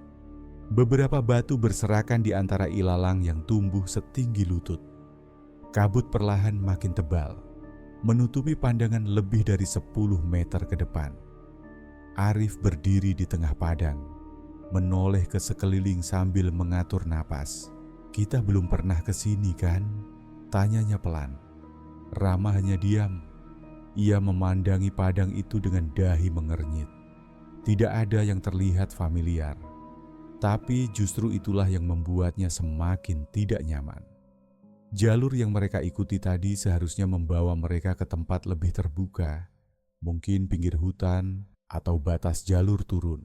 Beberapa batu berserakan di antara ilalang yang tumbuh setinggi lutut. Kabut perlahan makin tebal, menutupi pandangan lebih dari 10 meter ke depan. Arif berdiri di tengah padang, menoleh ke sekeliling sambil mengatur napas. Kita belum pernah ke sini kan? Tanyanya pelan. Rama hanya diam. Ia memandangi padang itu dengan dahi mengernyit. Tidak ada yang terlihat familiar. Tapi justru itulah yang membuatnya semakin tidak nyaman. Jalur yang mereka ikuti tadi seharusnya membawa mereka ke tempat lebih terbuka. Mungkin pinggir hutan atau batas jalur turun.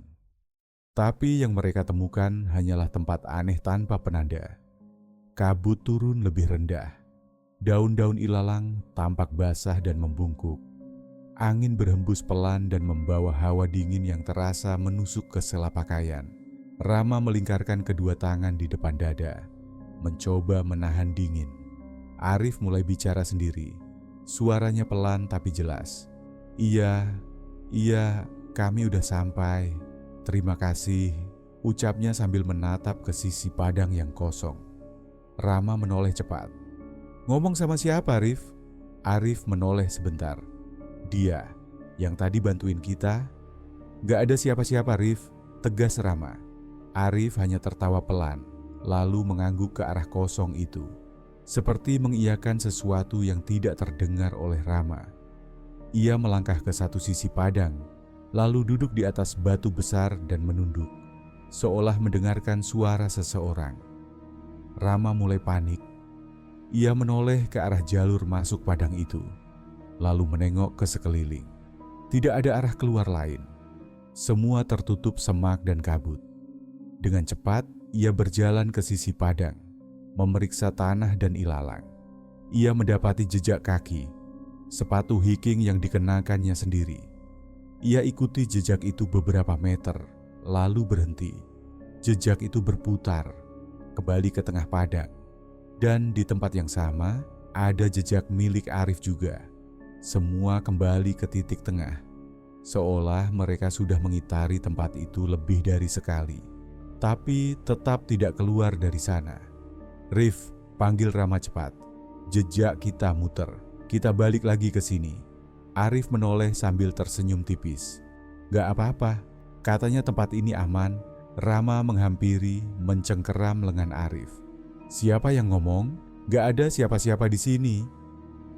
Tapi yang mereka temukan hanyalah tempat aneh tanpa penanda. Kabut turun lebih rendah. Daun-daun ilalang tampak basah dan membungkuk. Angin berhembus pelan dan membawa hawa dingin yang terasa menusuk ke sela pakaian. Rama melingkarkan kedua tangan di depan dada, mencoba menahan dingin. Arif mulai bicara sendiri. Suaranya pelan tapi jelas. Iya, kami udah sampai. Terima kasih, ucapnya sambil menatap ke sisi padang yang kosong. Rama menoleh cepat. Ngomong sama siapa, Arif? Arif menoleh sebentar. Dia, yang tadi bantuin kita. Gak ada siapa-siapa, Arif, tegas Rama. Arif hanya tertawa pelan, lalu mengangguk ke arah kosong itu. Seperti mengiyakan sesuatu yang tidak terdengar oleh Rama. Ia melangkah ke satu sisi padang, lalu duduk di atas batu besar dan menunduk, seolah mendengarkan suara seseorang. Rama mulai panik. Ia menoleh ke arah jalur masuk padang itu, lalu menengok ke sekeliling. Tidak ada arah keluar lain. Semua tertutup semak dan kabut. Dengan cepat, ia berjalan ke sisi padang, memeriksa tanah dan ilalang. Ia mendapati jejak kaki, sepatu hiking yang dikenakannya sendiri. Ia ikuti jejak itu beberapa meter, lalu berhenti. Jejak itu berputar, kembali ke tengah padang. Dan di tempat yang sama, ada jejak milik Arif juga. Semua kembali ke titik tengah, seolah mereka sudah mengitari tempat itu lebih dari sekali. Tapi tetap tidak keluar dari sana. Rif, panggil Rama cepat. Jejak kita muter, kita balik lagi ke sini. Arif menoleh sambil tersenyum tipis. Gak apa-apa, katanya tempat ini aman. Rama menghampiri, mencengkeram lengan Arif. Siapa yang ngomong? Gak ada siapa-siapa di sini.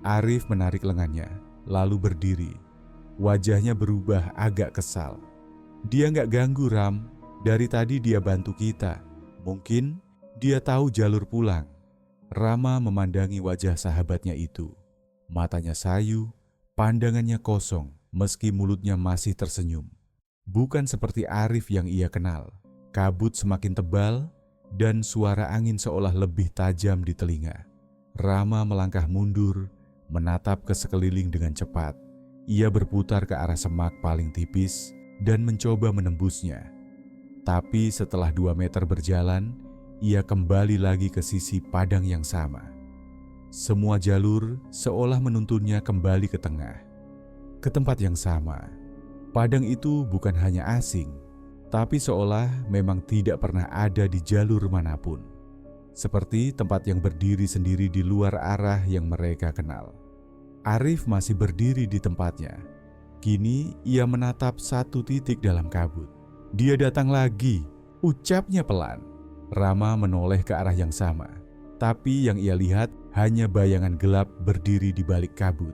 Arif menarik lengannya, lalu berdiri. Wajahnya berubah agak kesal. Dia gak ganggu, Ram. Dari tadi dia bantu kita. Mungkin dia tahu jalur pulang. Rama memandangi wajah sahabatnya itu. Matanya sayu, pandangannya kosong, meski mulutnya masih tersenyum. Bukan seperti Arif yang ia kenal. Kabut semakin tebal, dan suara angin seolah lebih tajam di telinga. Rama melangkah mundur, Menatap ke sekeliling dengan cepat, ia berputar ke arah semak paling tipis dan mencoba menembusnya. Tapi setelah 2 meter berjalan, ia kembali lagi ke sisi padang yang sama. Semua jalur seolah menuntunnya kembali ke tengah, ke tempat yang sama. Padang itu bukan hanya asing, tapi seolah memang tidak pernah ada di jalur manapun. Seperti tempat yang berdiri sendiri di luar arah yang mereka kenal. Arif masih berdiri di tempatnya. Kini ia menatap satu titik dalam kabut. Dia datang lagi, ucapnya pelan. Rama menoleh ke arah yang sama, tapi yang ia lihat hanya bayangan gelap berdiri di balik kabut.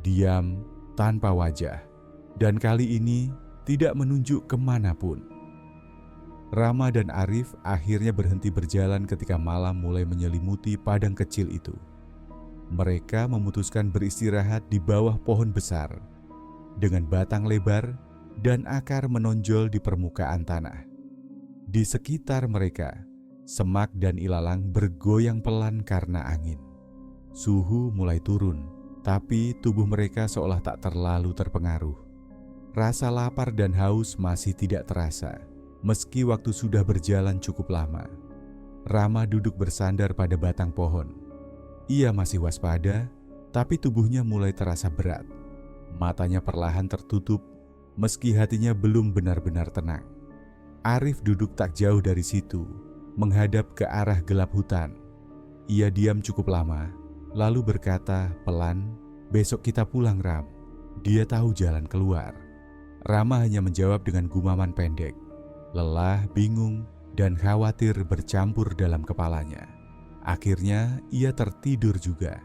Diam, tanpa wajah, dan kali ini tidak menunjuk kemanapun. Rama dan Arif akhirnya berhenti berjalan ketika malam mulai menyelimuti padang kecil itu. Mereka memutuskan beristirahat di bawah pohon besar dengan batang lebar dan akar menonjol di permukaan tanah. Di sekitar mereka, semak dan ilalang bergoyang pelan karena angin. Suhu mulai turun, tapi tubuh mereka seolah tak terlalu terpengaruh. Rasa lapar dan haus masih tidak terasa, meski waktu sudah berjalan cukup lama. Rama duduk bersandar pada batang pohon. Ia masih waspada, tapi tubuhnya mulai terasa berat. Matanya perlahan tertutup, meski hatinya belum benar-benar tenang. Arif duduk tak jauh dari situ, menghadap ke arah gelap hutan. Ia diam cukup lama, lalu berkata pelan, "Besok kita pulang, Ram." Dia tahu jalan keluar. Rama hanya menjawab dengan gumaman pendek. Lelah, bingung, dan khawatir bercampur dalam kepalanya. Akhirnya ia tertidur juga.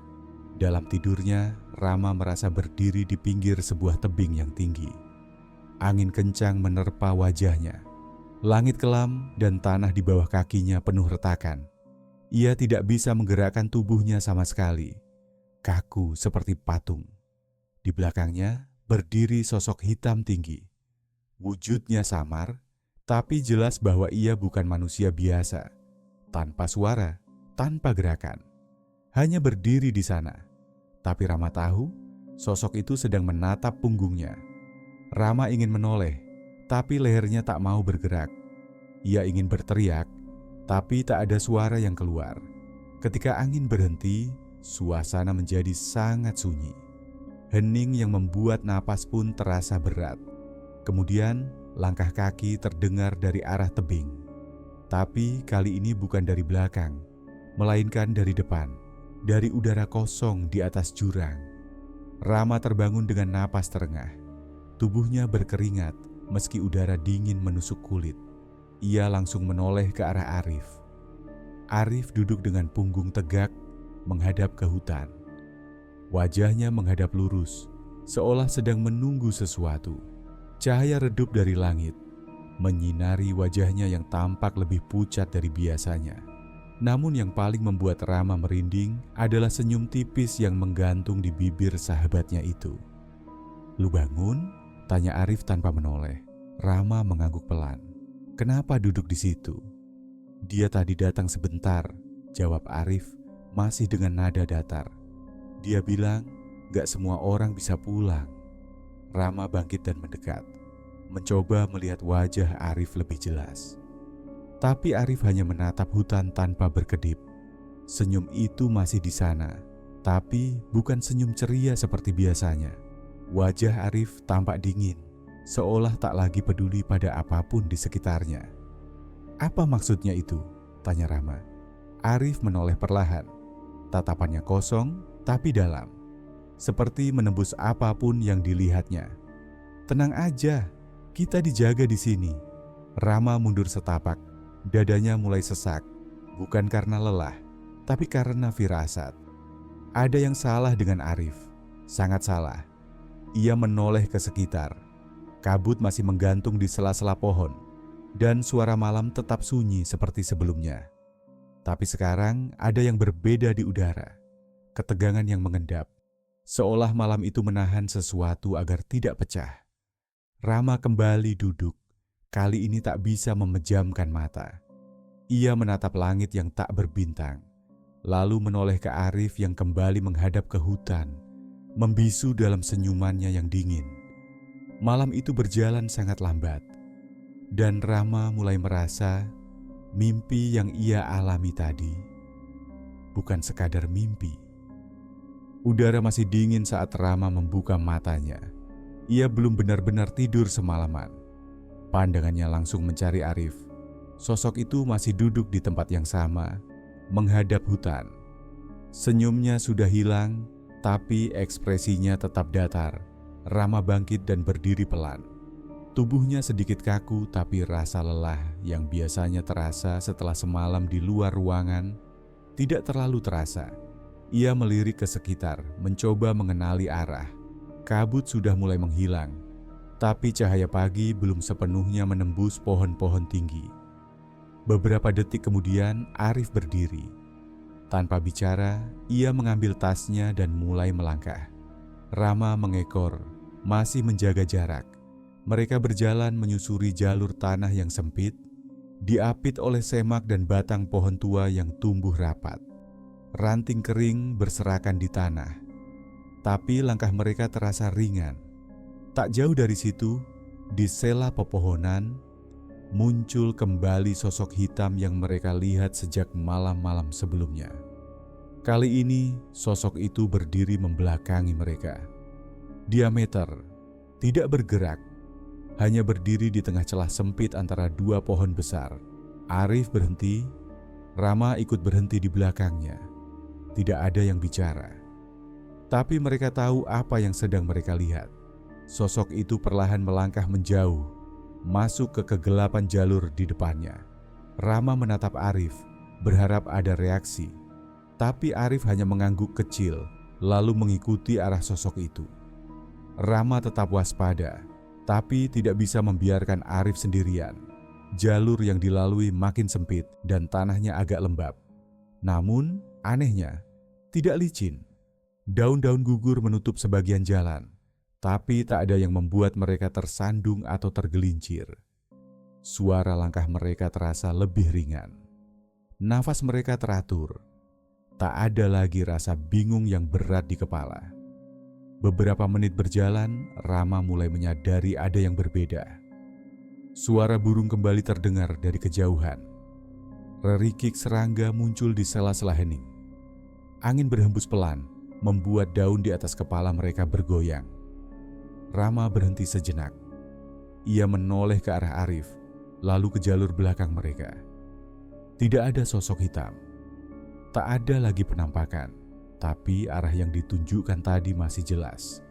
Dalam tidurnya, Rama merasa berdiri di pinggir sebuah tebing yang tinggi. Angin kencang menerpa wajahnya. Langit kelam dan tanah di bawah kakinya penuh retakan. Ia tidak bisa menggerakkan tubuhnya sama sekali. Kaku seperti patung. Di belakangnya berdiri sosok hitam tinggi. Wujudnya samar, tapi jelas bahwa ia bukan manusia biasa. Tanpa suara, tanpa gerakan. Hanya berdiri di sana. Tapi Rama tahu, sosok itu sedang menatap punggungnya. Rama ingin menoleh, tapi lehernya tak mau bergerak. Ia ingin berteriak, tapi tak ada suara yang keluar. Ketika angin berhenti, suasana menjadi sangat sunyi. Hening yang membuat napas pun terasa berat. Kemudian, langkah kaki terdengar dari arah tebing. Tapi kali ini bukan dari belakang, melainkan dari depan, dari udara kosong di atas jurang. Rama terbangun dengan napas terengah. Tubuhnya berkeringat meski udara dingin menusuk kulit. Ia langsung menoleh ke arah Arif. Arif duduk dengan punggung tegak menghadap ke hutan. Wajahnya menghadap lurus, seolah sedang menunggu sesuatu. Cahaya redup dari langit, menyinari wajahnya yang tampak lebih pucat dari biasanya. Namun yang paling membuat Rama merinding adalah senyum tipis yang menggantung di bibir sahabatnya itu. "Lu bangun?" tanya Arif tanpa menoleh. Rama mengangguk pelan. "Kenapa duduk di situ?" "Dia tadi datang sebentar," jawab Arif masih dengan nada datar. "Dia bilang gak semua orang bisa pulang." Rama bangkit dan mendekat, mencoba melihat wajah Arif lebih jelas. Tapi Arif hanya menatap hutan tanpa berkedip. Senyum itu masih di sana, tapi bukan senyum ceria seperti biasanya. Wajah Arif tampak dingin, seolah tak lagi peduli pada apapun di sekitarnya. "Apa maksudnya itu?" tanya Rama. Arif menoleh perlahan. Tatapannya kosong tapi dalam, seperti menembus apapun yang dilihatnya. "Tenang aja, kita dijaga di sini." Rama mundur setapak. Dadanya mulai sesak, bukan karena lelah, tapi karena firasat. Ada yang salah dengan Arif, sangat salah. Ia menoleh ke sekitar. Kabut masih menggantung di sela-sela pohon, dan suara malam tetap sunyi seperti sebelumnya. Tapi sekarang ada yang berbeda di udara. Ketegangan yang mengendap, seolah malam itu menahan sesuatu agar tidak pecah. Rama kembali duduk. Kali ini tak bisa memejamkan mata. Ia menatap langit yang tak berbintang. lalu menoleh ke Arif yang kembali menghadap ke hutan, membisu dalam senyumannya yang dingin. Malam itu berjalan sangat lambat, dan Rama mulai merasa mimpi yang ia alami tadi bukan sekadar mimpi. Udara masih dingin saat Rama membuka matanya. Ia belum benar-benar tidur semalaman. Pandangannya langsung mencari Arif. Sosok itu masih duduk di tempat yang sama, menghadap hutan. Senyumnya sudah hilang, tapi ekspresinya tetap datar. Rama bangkit dan berdiri pelan. Tubuhnya sedikit kaku, tapi rasa lelah yang biasanya terasa setelah semalam di luar ruangan tidak terlalu terasa. Ia melirik ke sekitar, mencoba mengenali arah. Kabut sudah mulai menghilang, tapi cahaya pagi belum sepenuhnya menembus pohon-pohon tinggi. Beberapa detik kemudian, Arif berdiri. Tanpa bicara, ia mengambil tasnya dan mulai melangkah. Rama mengekor, masih menjaga jarak. Mereka berjalan menyusuri jalur tanah yang sempit, diapit oleh semak dan batang pohon tua yang tumbuh rapat. Ranting kering berserakan di tanah, tapi langkah mereka terasa ringan. Tak jauh dari situ, di sela pepohonan, muncul kembali sosok hitam yang mereka lihat sejak malam-malam sebelumnya. Kali ini, sosok itu berdiri membelakangi mereka. Diameter, tidak bergerak, hanya berdiri di tengah celah sempit antara dua pohon besar. Arif berhenti, Rama ikut berhenti di belakangnya. Tidak ada yang bicara. Tapi mereka tahu apa yang sedang mereka lihat. Sosok itu perlahan melangkah menjauh, masuk ke kegelapan jalur di depannya. Rama menatap Arif, berharap ada reaksi. Tapi Arif hanya mengangguk kecil, lalu mengikuti arah sosok itu. Rama tetap waspada, tapi tidak bisa membiarkan Arif sendirian. Jalur yang dilalui makin sempit dan tanahnya agak lembab. Namun, anehnya, tidak licin. Daun-daun gugur menutup sebagian jalan, tapi tak ada yang membuat mereka tersandung atau tergelincir. Suara langkah mereka terasa lebih ringan. Nafas mereka teratur. Tak ada lagi rasa bingung yang berat di kepala. Beberapa menit berjalan, Rama mulai menyadari ada yang berbeda. Suara burung kembali terdengar dari kejauhan. Rerikik serangga muncul di sela-sela hening. Angin berhembus pelan, membuat daun di atas kepala mereka bergoyang. Rama berhenti sejenak. Ia menoleh ke arah Arif, lalu ke jalur belakang mereka. Tidak ada sosok hitam. Tak ada lagi penampakan, tapi arah yang ditunjukkan tadi masih jelas.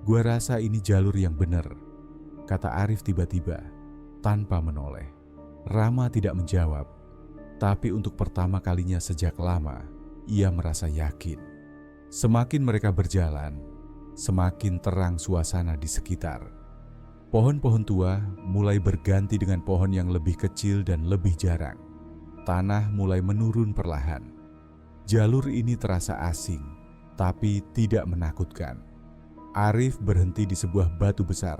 "Gua rasa ini jalur yang benar," kata Arif tiba-tiba, tanpa menoleh. Rama tidak menjawab, tapi untuk pertama kalinya sejak lama, ia merasa yakin. Semakin mereka berjalan, semakin terang suasana di sekitar. Pohon-pohon tua mulai berganti dengan pohon yang lebih kecil dan lebih jarang. Tanah mulai menurun perlahan. Jalur ini terasa asing, tapi tidak menakutkan. Arif berhenti di sebuah batu besar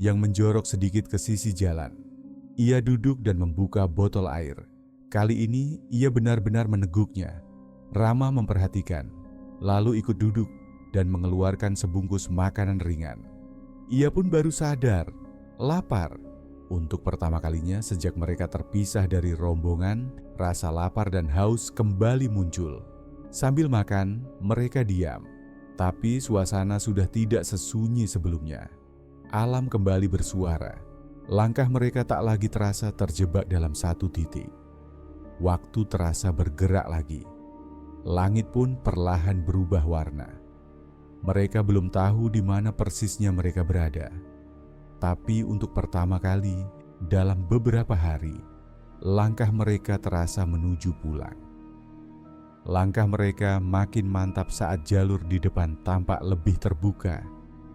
yang menjorok sedikit ke sisi jalan. Ia duduk dan membuka botol air. Kali ini ia benar-benar meneguknya. Rama memperhatikan, lalu ikut duduk dan mengeluarkan sebungkus makanan ringan. Ia pun baru sadar, lapar. Untuk pertama kalinya sejak mereka terpisah dari rombongan, rasa lapar dan haus kembali muncul. Sambil makan, mereka diam. Tapi suasana sudah tidak sesunyi sebelumnya. Alam kembali bersuara. Langkah mereka tak lagi terasa terjebak dalam satu titik. Waktu terasa bergerak lagi. Langit pun perlahan berubah warna. Mereka belum tahu di mana persisnya mereka berada. Tapi untuk pertama kali dalam beberapa hari, langkah mereka terasa menuju pulang. Langkah mereka makin mantap saat jalur di depan tampak lebih terbuka.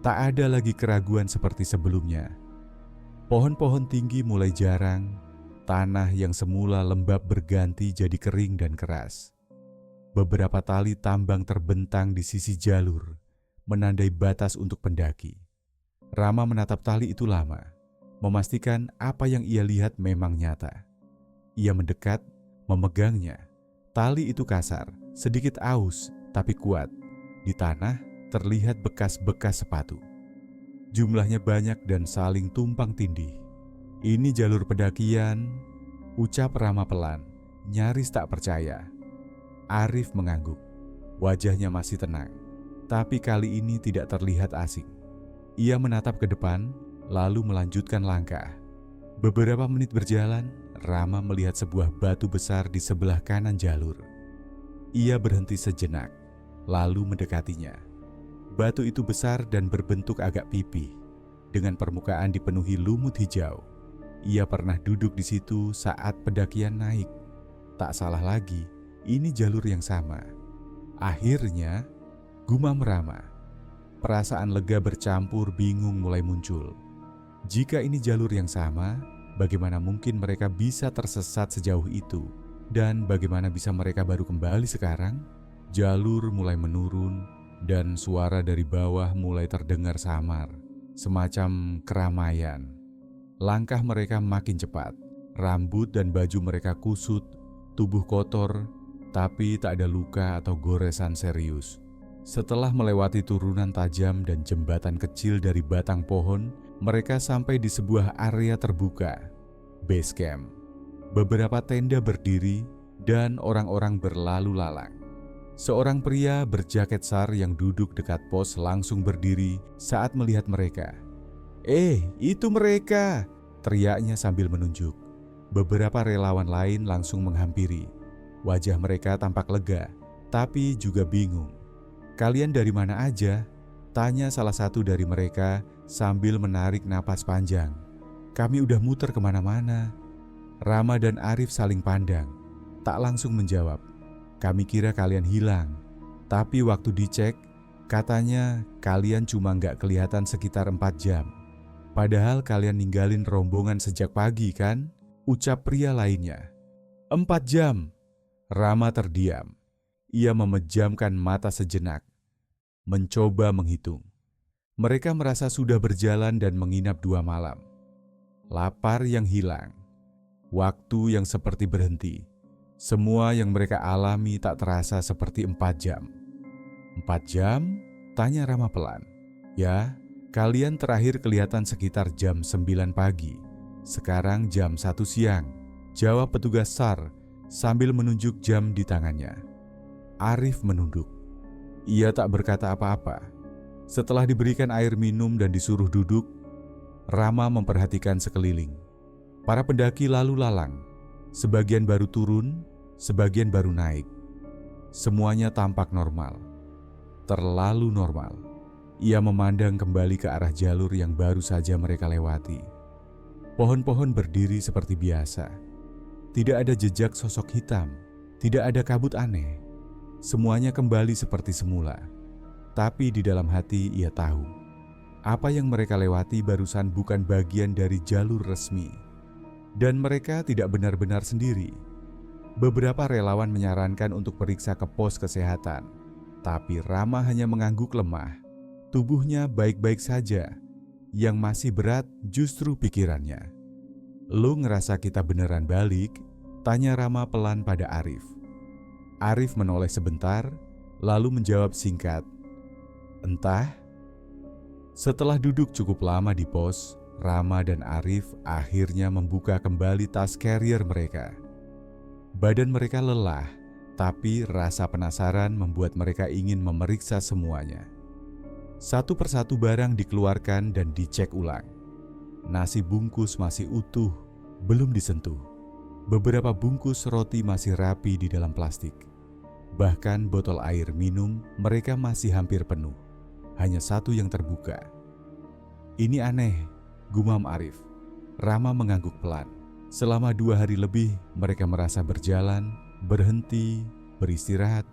Tak ada lagi keraguan seperti sebelumnya. Pohon-pohon tinggi mulai jarang, tanah yang semula lembab berganti jadi kering dan keras. Beberapa tali tambang terbentang di sisi jalur, menandai batas untuk pendaki. Rama menatap tali itu lama, memastikan apa yang ia lihat memang nyata. Ia mendekat, memegangnya. Tali itu kasar, Sedikit aus, tapi kuat. Di tanah terlihat bekas-bekas sepatu. Jumlahnya banyak dan saling tumpang tindih. "Ini jalur pendakian," ucap Rama pelan, nyaris tak percaya. Arif mengangguk. Wajahnya masih tenang, tapi kali ini tidak terlihat asing. Ia menatap ke depan, lalu melanjutkan langkah. Beberapa menit berjalan, Rama melihat sebuah batu besar di sebelah kanan jalur. Ia berhenti sejenak, lalu mendekatinya. Batu itu besar dan berbentuk agak pipih, dengan permukaan dipenuhi lumut hijau. Ia pernah duduk di situ saat pendakian naik. Tak salah lagi, ini jalur yang sama. Akhirnya, gumam Rama. Perasaan lega bercampur bingung mulai muncul. Jika ini jalur yang sama, bagaimana mungkin mereka bisa tersesat sejauh itu? Dan bagaimana bisa mereka baru kembali sekarang? Jalur mulai menurun dan suara dari bawah mulai terdengar samar, semacam keramaian. Langkah mereka makin cepat, rambut dan baju mereka kusut, tubuh kotor, tapi tak ada luka atau goresan serius. Setelah melewati turunan tajam dan jembatan kecil dari batang pohon, mereka sampai di sebuah area terbuka, base camp. Beberapa tenda berdiri dan orang-orang berlalu lalang. Seorang pria berjaket SAR yang duduk dekat pos langsung berdiri saat melihat mereka. Itu mereka!" teriaknya sambil menunjuk. Beberapa relawan lain langsung menghampiri. Wajah mereka tampak lega, tapi juga bingung. "Kalian dari mana aja?" tanya salah satu dari mereka sambil menarik napas panjang. "Kami udah muter kemana-mana." Rama dan Arif saling pandang, tak langsung menjawab. "Kami kira kalian hilang, tapi waktu dicek, katanya kalian cuma nggak kelihatan sekitar 4 jam. Padahal kalian ninggalin rombongan sejak pagi kan?" ucap pria lainnya. 4 jam. Rama terdiam. Ia memejamkan mata sejenak, mencoba menghitung. Mereka merasa sudah berjalan dan menginap 2 malam. Lapar yang hilang, waktu yang seperti berhenti. Semua yang mereka alami tak terasa seperti 4 jam. 4 jam? Tanya Rama pelan. "Ya, kalian terakhir kelihatan sekitar jam 9 pagi. Sekarang jam 1 siang, jawab petugas SAR sambil menunjuk jam di tangannya. Arif menunduk. Ia tak berkata apa-apa. Setelah diberikan air minum dan disuruh duduk, Rama memperhatikan sekeliling. Para pendaki lalu lalang, sebagian baru turun, sebagian baru naik. Semuanya tampak normal, terlalu normal. Ia memandang kembali ke arah jalur yang baru saja mereka lewati. Pohon-pohon berdiri seperti biasa. Tidak ada jejak sosok hitam, tidak ada kabut aneh. Semuanya kembali seperti semula. Tapi di dalam hati ia tahu, apa yang mereka lewati barusan bukan bagian dari jalur resmi. Dan mereka tidak benar-benar sendiri. Beberapa relawan menyarankan untuk periksa ke pos kesehatan. Tapi Rama hanya mengangguk lemah. Tubuhnya baik-baik saja. Yang masih berat justru pikirannya. "Lu ngerasa kita beneran balik?" tanya Rama pelan pada Arif. Arif menoleh sebentar, lalu menjawab singkat, "Entah." Setelah duduk cukup lama di pos, Rama dan Arif akhirnya membuka kembali tas carrier mereka. Badan mereka lelah, tapi rasa penasaran membuat mereka ingin memeriksa semuanya. Satu persatu barang dikeluarkan dan dicek ulang. Nasi bungkus masih utuh, belum disentuh. Beberapa bungkus roti masih rapi di dalam plastik. Bahkan botol air minum mereka masih hampir penuh. Hanya satu yang terbuka. "Ini aneh," gumam Arif. Rama mengangguk pelan. Selama 2 hari lebih mereka merasa berjalan, berhenti, beristirahat,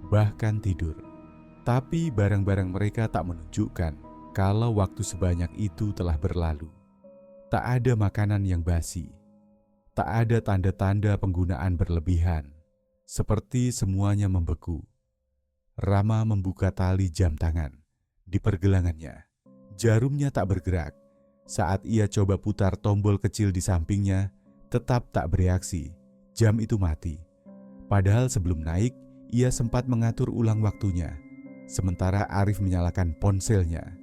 bahkan tidur. Tapi barang-barang mereka tak menunjukkan kalau waktu sebanyak itu telah berlalu. Tak ada makanan yang basi. Tak ada tanda-tanda penggunaan berlebihan. Seperti semuanya membeku. Rama membuka tali jam tangan. Di pergelangannya, jarumnya tak bergerak. Saat ia coba putar tombol kecil di sampingnya, tetap tak bereaksi. Jam itu mati. Padahal sebelum naik, ia sempat mengatur ulang waktunya, sementara Arif menyalakan ponselnya.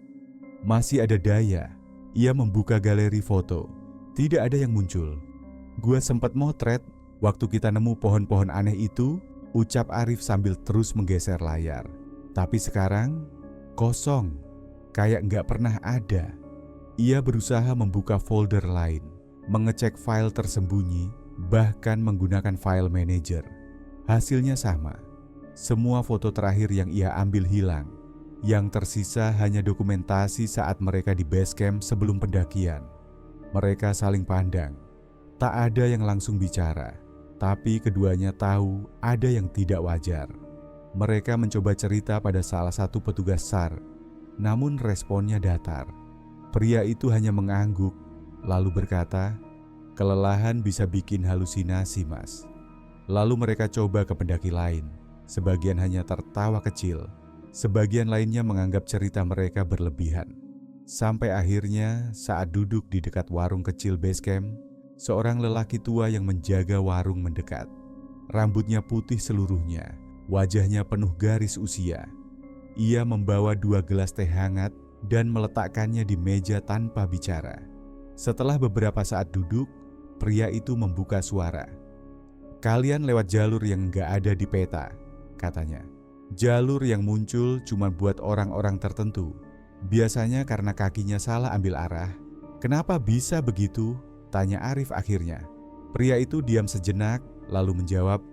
Masih ada daya, ia membuka galeri foto. Tidak ada yang muncul. Gua sempat motret waktu kita nemu pohon-pohon aneh itu, ucap Arif sambil terus menggeser layar. Tapi sekarang, kosong, kayak nggak pernah ada. Ia berusaha membuka folder lain, mengecek file tersembunyi, bahkan menggunakan file manager. Hasilnya sama. Semua foto terakhir yang ia ambil hilang. Yang tersisa hanya dokumentasi saat mereka di base camp sebelum pendakian. Mereka saling pandang. Tak ada yang langsung bicara, tapi keduanya tahu ada yang tidak wajar. Mereka mencoba cerita pada salah satu petugas SAR, namun responnya datar. Pria itu hanya mengangguk, lalu berkata, "Kelelahan bisa bikin halusinasi, Mas." Lalu mereka coba ke pendaki lain. Sebagian hanya tertawa kecil, sebagian lainnya menganggap cerita mereka berlebihan. Sampai akhirnya saat duduk di dekat warung kecil base camp, seorang lelaki tua yang menjaga warung mendekat. Rambutnya putih seluruhnya, wajahnya penuh garis usia. Ia membawa 2 gelas teh hangat dan meletakkannya di meja tanpa bicara. Setelah beberapa saat duduk, pria itu membuka suara. "Kalian lewat jalur yang nggak ada di peta," katanya. "Jalur yang muncul cuma buat orang-orang tertentu. Biasanya karena kakinya salah ambil arah." "Kenapa bisa begitu?" tanya Arif akhirnya. Pria itu diam sejenak, lalu menjawab,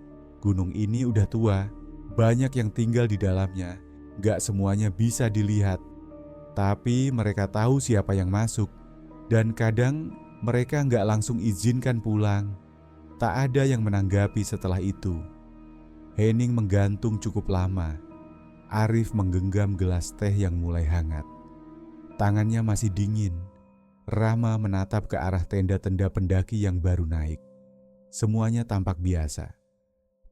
"Gunung ini udah tua, banyak yang tinggal di dalamnya, gak semuanya bisa dilihat. Tapi mereka tahu siapa yang masuk, dan kadang mereka gak langsung izinkan pulang." Tak ada yang menanggapi setelah itu. Henning menggantung cukup lama. Arif menggenggam gelas teh yang mulai hangat. Tangannya masih dingin. Rama menatap ke arah tenda-tenda pendaki yang baru naik. Semuanya tampak biasa.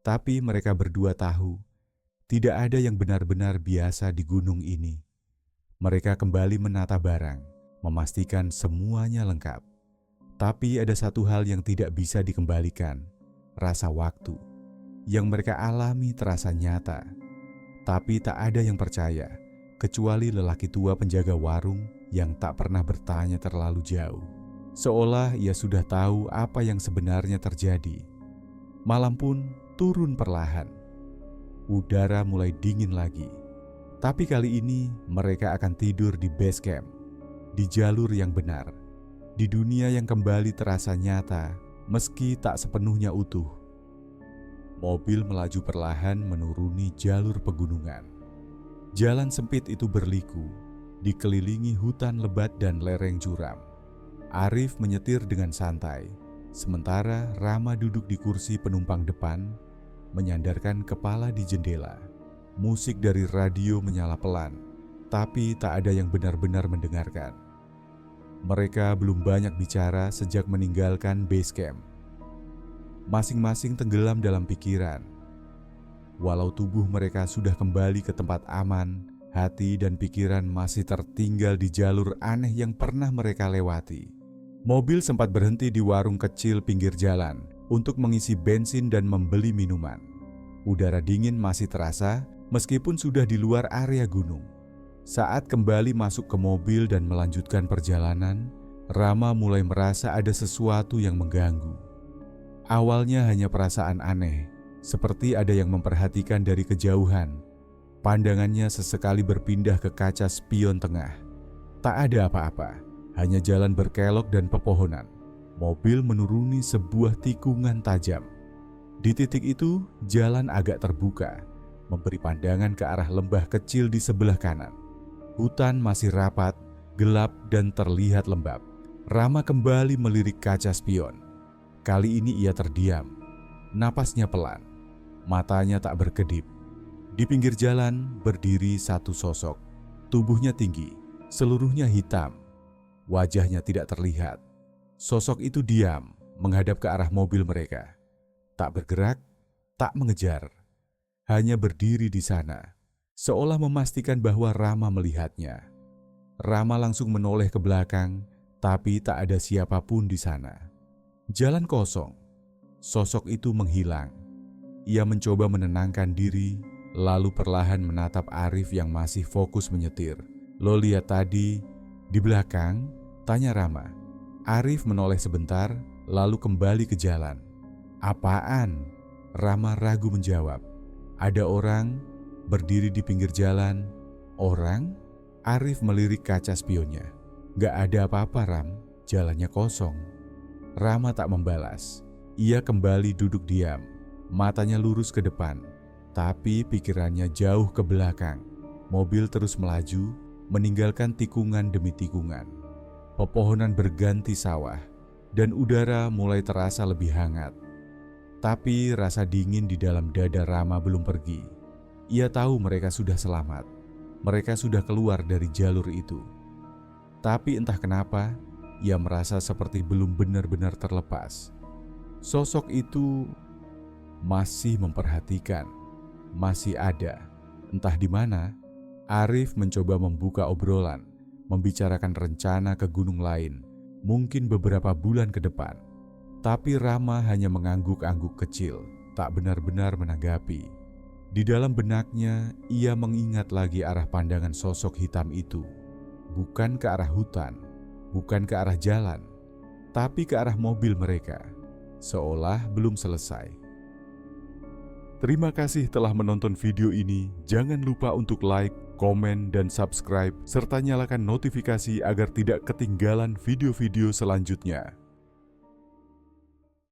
Tapi mereka berdua tahu, tidak ada yang benar-benar biasa di gunung ini. Mereka kembali menata barang, memastikan semuanya lengkap. Tapi ada satu hal yang tidak bisa dikembalikan, rasa waktu. Yang mereka alami terasa nyata. Tapi tak ada yang percaya, kecuali lelaki tua penjaga warung yang tak pernah bertanya terlalu jauh. Seolah ia sudah tahu apa yang sebenarnya terjadi. Malam pun turun perlahan. Udara mulai dingin lagi. Tapi kali ini mereka akan tidur di base camp, di jalur yang benar, di dunia yang kembali terasa nyata meski tak sepenuhnya utuh. Mobil melaju perlahan menuruni jalur pegunungan. Jalan sempit itu berliku, dikelilingi hutan lebat dan lereng curam. Arif menyetir dengan santai, sementara Rama duduk di kursi penumpang depan, menyandarkan kepala di jendela. Musik dari radio menyala pelan, tapi tak ada yang benar-benar mendengarkan. Mereka belum banyak bicara sejak meninggalkan base camp. Masing-masing tenggelam dalam pikiran. Walau tubuh mereka sudah kembali ke tempat aman, hati dan pikiran masih tertinggal di jalur aneh yang pernah mereka lewati. Mobil sempat berhenti di warung kecil pinggir jalan untuk mengisi bensin dan membeli minuman. Udara dingin masih terasa meskipun sudah di luar area gunung. Saat kembali masuk ke mobil dan melanjutkan perjalanan, Rama mulai merasa ada sesuatu yang mengganggu. Awalnya hanya perasaan aneh, seperti ada yang memperhatikan dari kejauhan. Pandangannya sesekali berpindah ke kaca spion tengah. Tak ada apa-apa, hanya jalan berkelok dan pepohonan. Mobil menuruni sebuah tikungan tajam. Di titik itu, jalan agak terbuka, memberi pandangan ke arah lembah kecil di sebelah kanan. Hutan masih rapat, gelap dan terlihat lembab. Rama kembali melirik kaca spion. Kali ini ia terdiam. Napasnya pelan. Matanya tak berkedip. Di pinggir jalan berdiri satu sosok. Tubuhnya tinggi, seluruhnya hitam. Wajahnya tidak terlihat. Sosok itu diam, menghadap ke arah mobil mereka. Tak bergerak, tak mengejar. Hanya berdiri di sana, seolah memastikan bahwa Rama melihatnya. Rama langsung menoleh ke belakang, tapi tak ada siapapun di sana. Jalan kosong. Sosok itu menghilang. Ia mencoba menenangkan diri, lalu perlahan menatap Arif yang masih fokus menyetir. "Lo lihat tadi di belakang?" tanya Rama. Arif menoleh sebentar, lalu kembali ke jalan. "Apaan?" Rama ragu menjawab. "Ada orang berdiri di pinggir jalan." "Orang?" Arif melirik kaca spionnya. "Gak ada apa-apa, Ram. Jalannya kosong." Rama tak membalas. Ia kembali duduk diam, matanya lurus ke depan, tapi pikirannya jauh ke belakang. Mobil terus melaju, meninggalkan tikungan demi tikungan. Pepohonan berganti sawah, dan udara mulai terasa lebih hangat. Tapi rasa dingin di dalam dada Rama belum pergi. Ia tahu mereka sudah selamat. Mereka sudah keluar dari jalur itu. Tapi entah kenapa, ia merasa seperti belum benar-benar terlepas. Sosok itu masih memperhatikan, masih ada. Entah di mana, Arif mencoba membuka obrolan, membicarakan rencana ke gunung lain, mungkin beberapa bulan ke depan. Tapi Rama hanya mengangguk-angguk kecil, tak benar-benar menanggapi. Di dalam benaknya, ia mengingat lagi arah pandangan sosok hitam itu. Bukan ke arah hutan, bukan ke arah jalan, tapi ke arah mobil mereka, seolah belum selesai. Terima kasih telah menonton video ini. Jangan lupa untuk like, komen, dan subscribe, serta nyalakan notifikasi agar tidak ketinggalan video-video selanjutnya.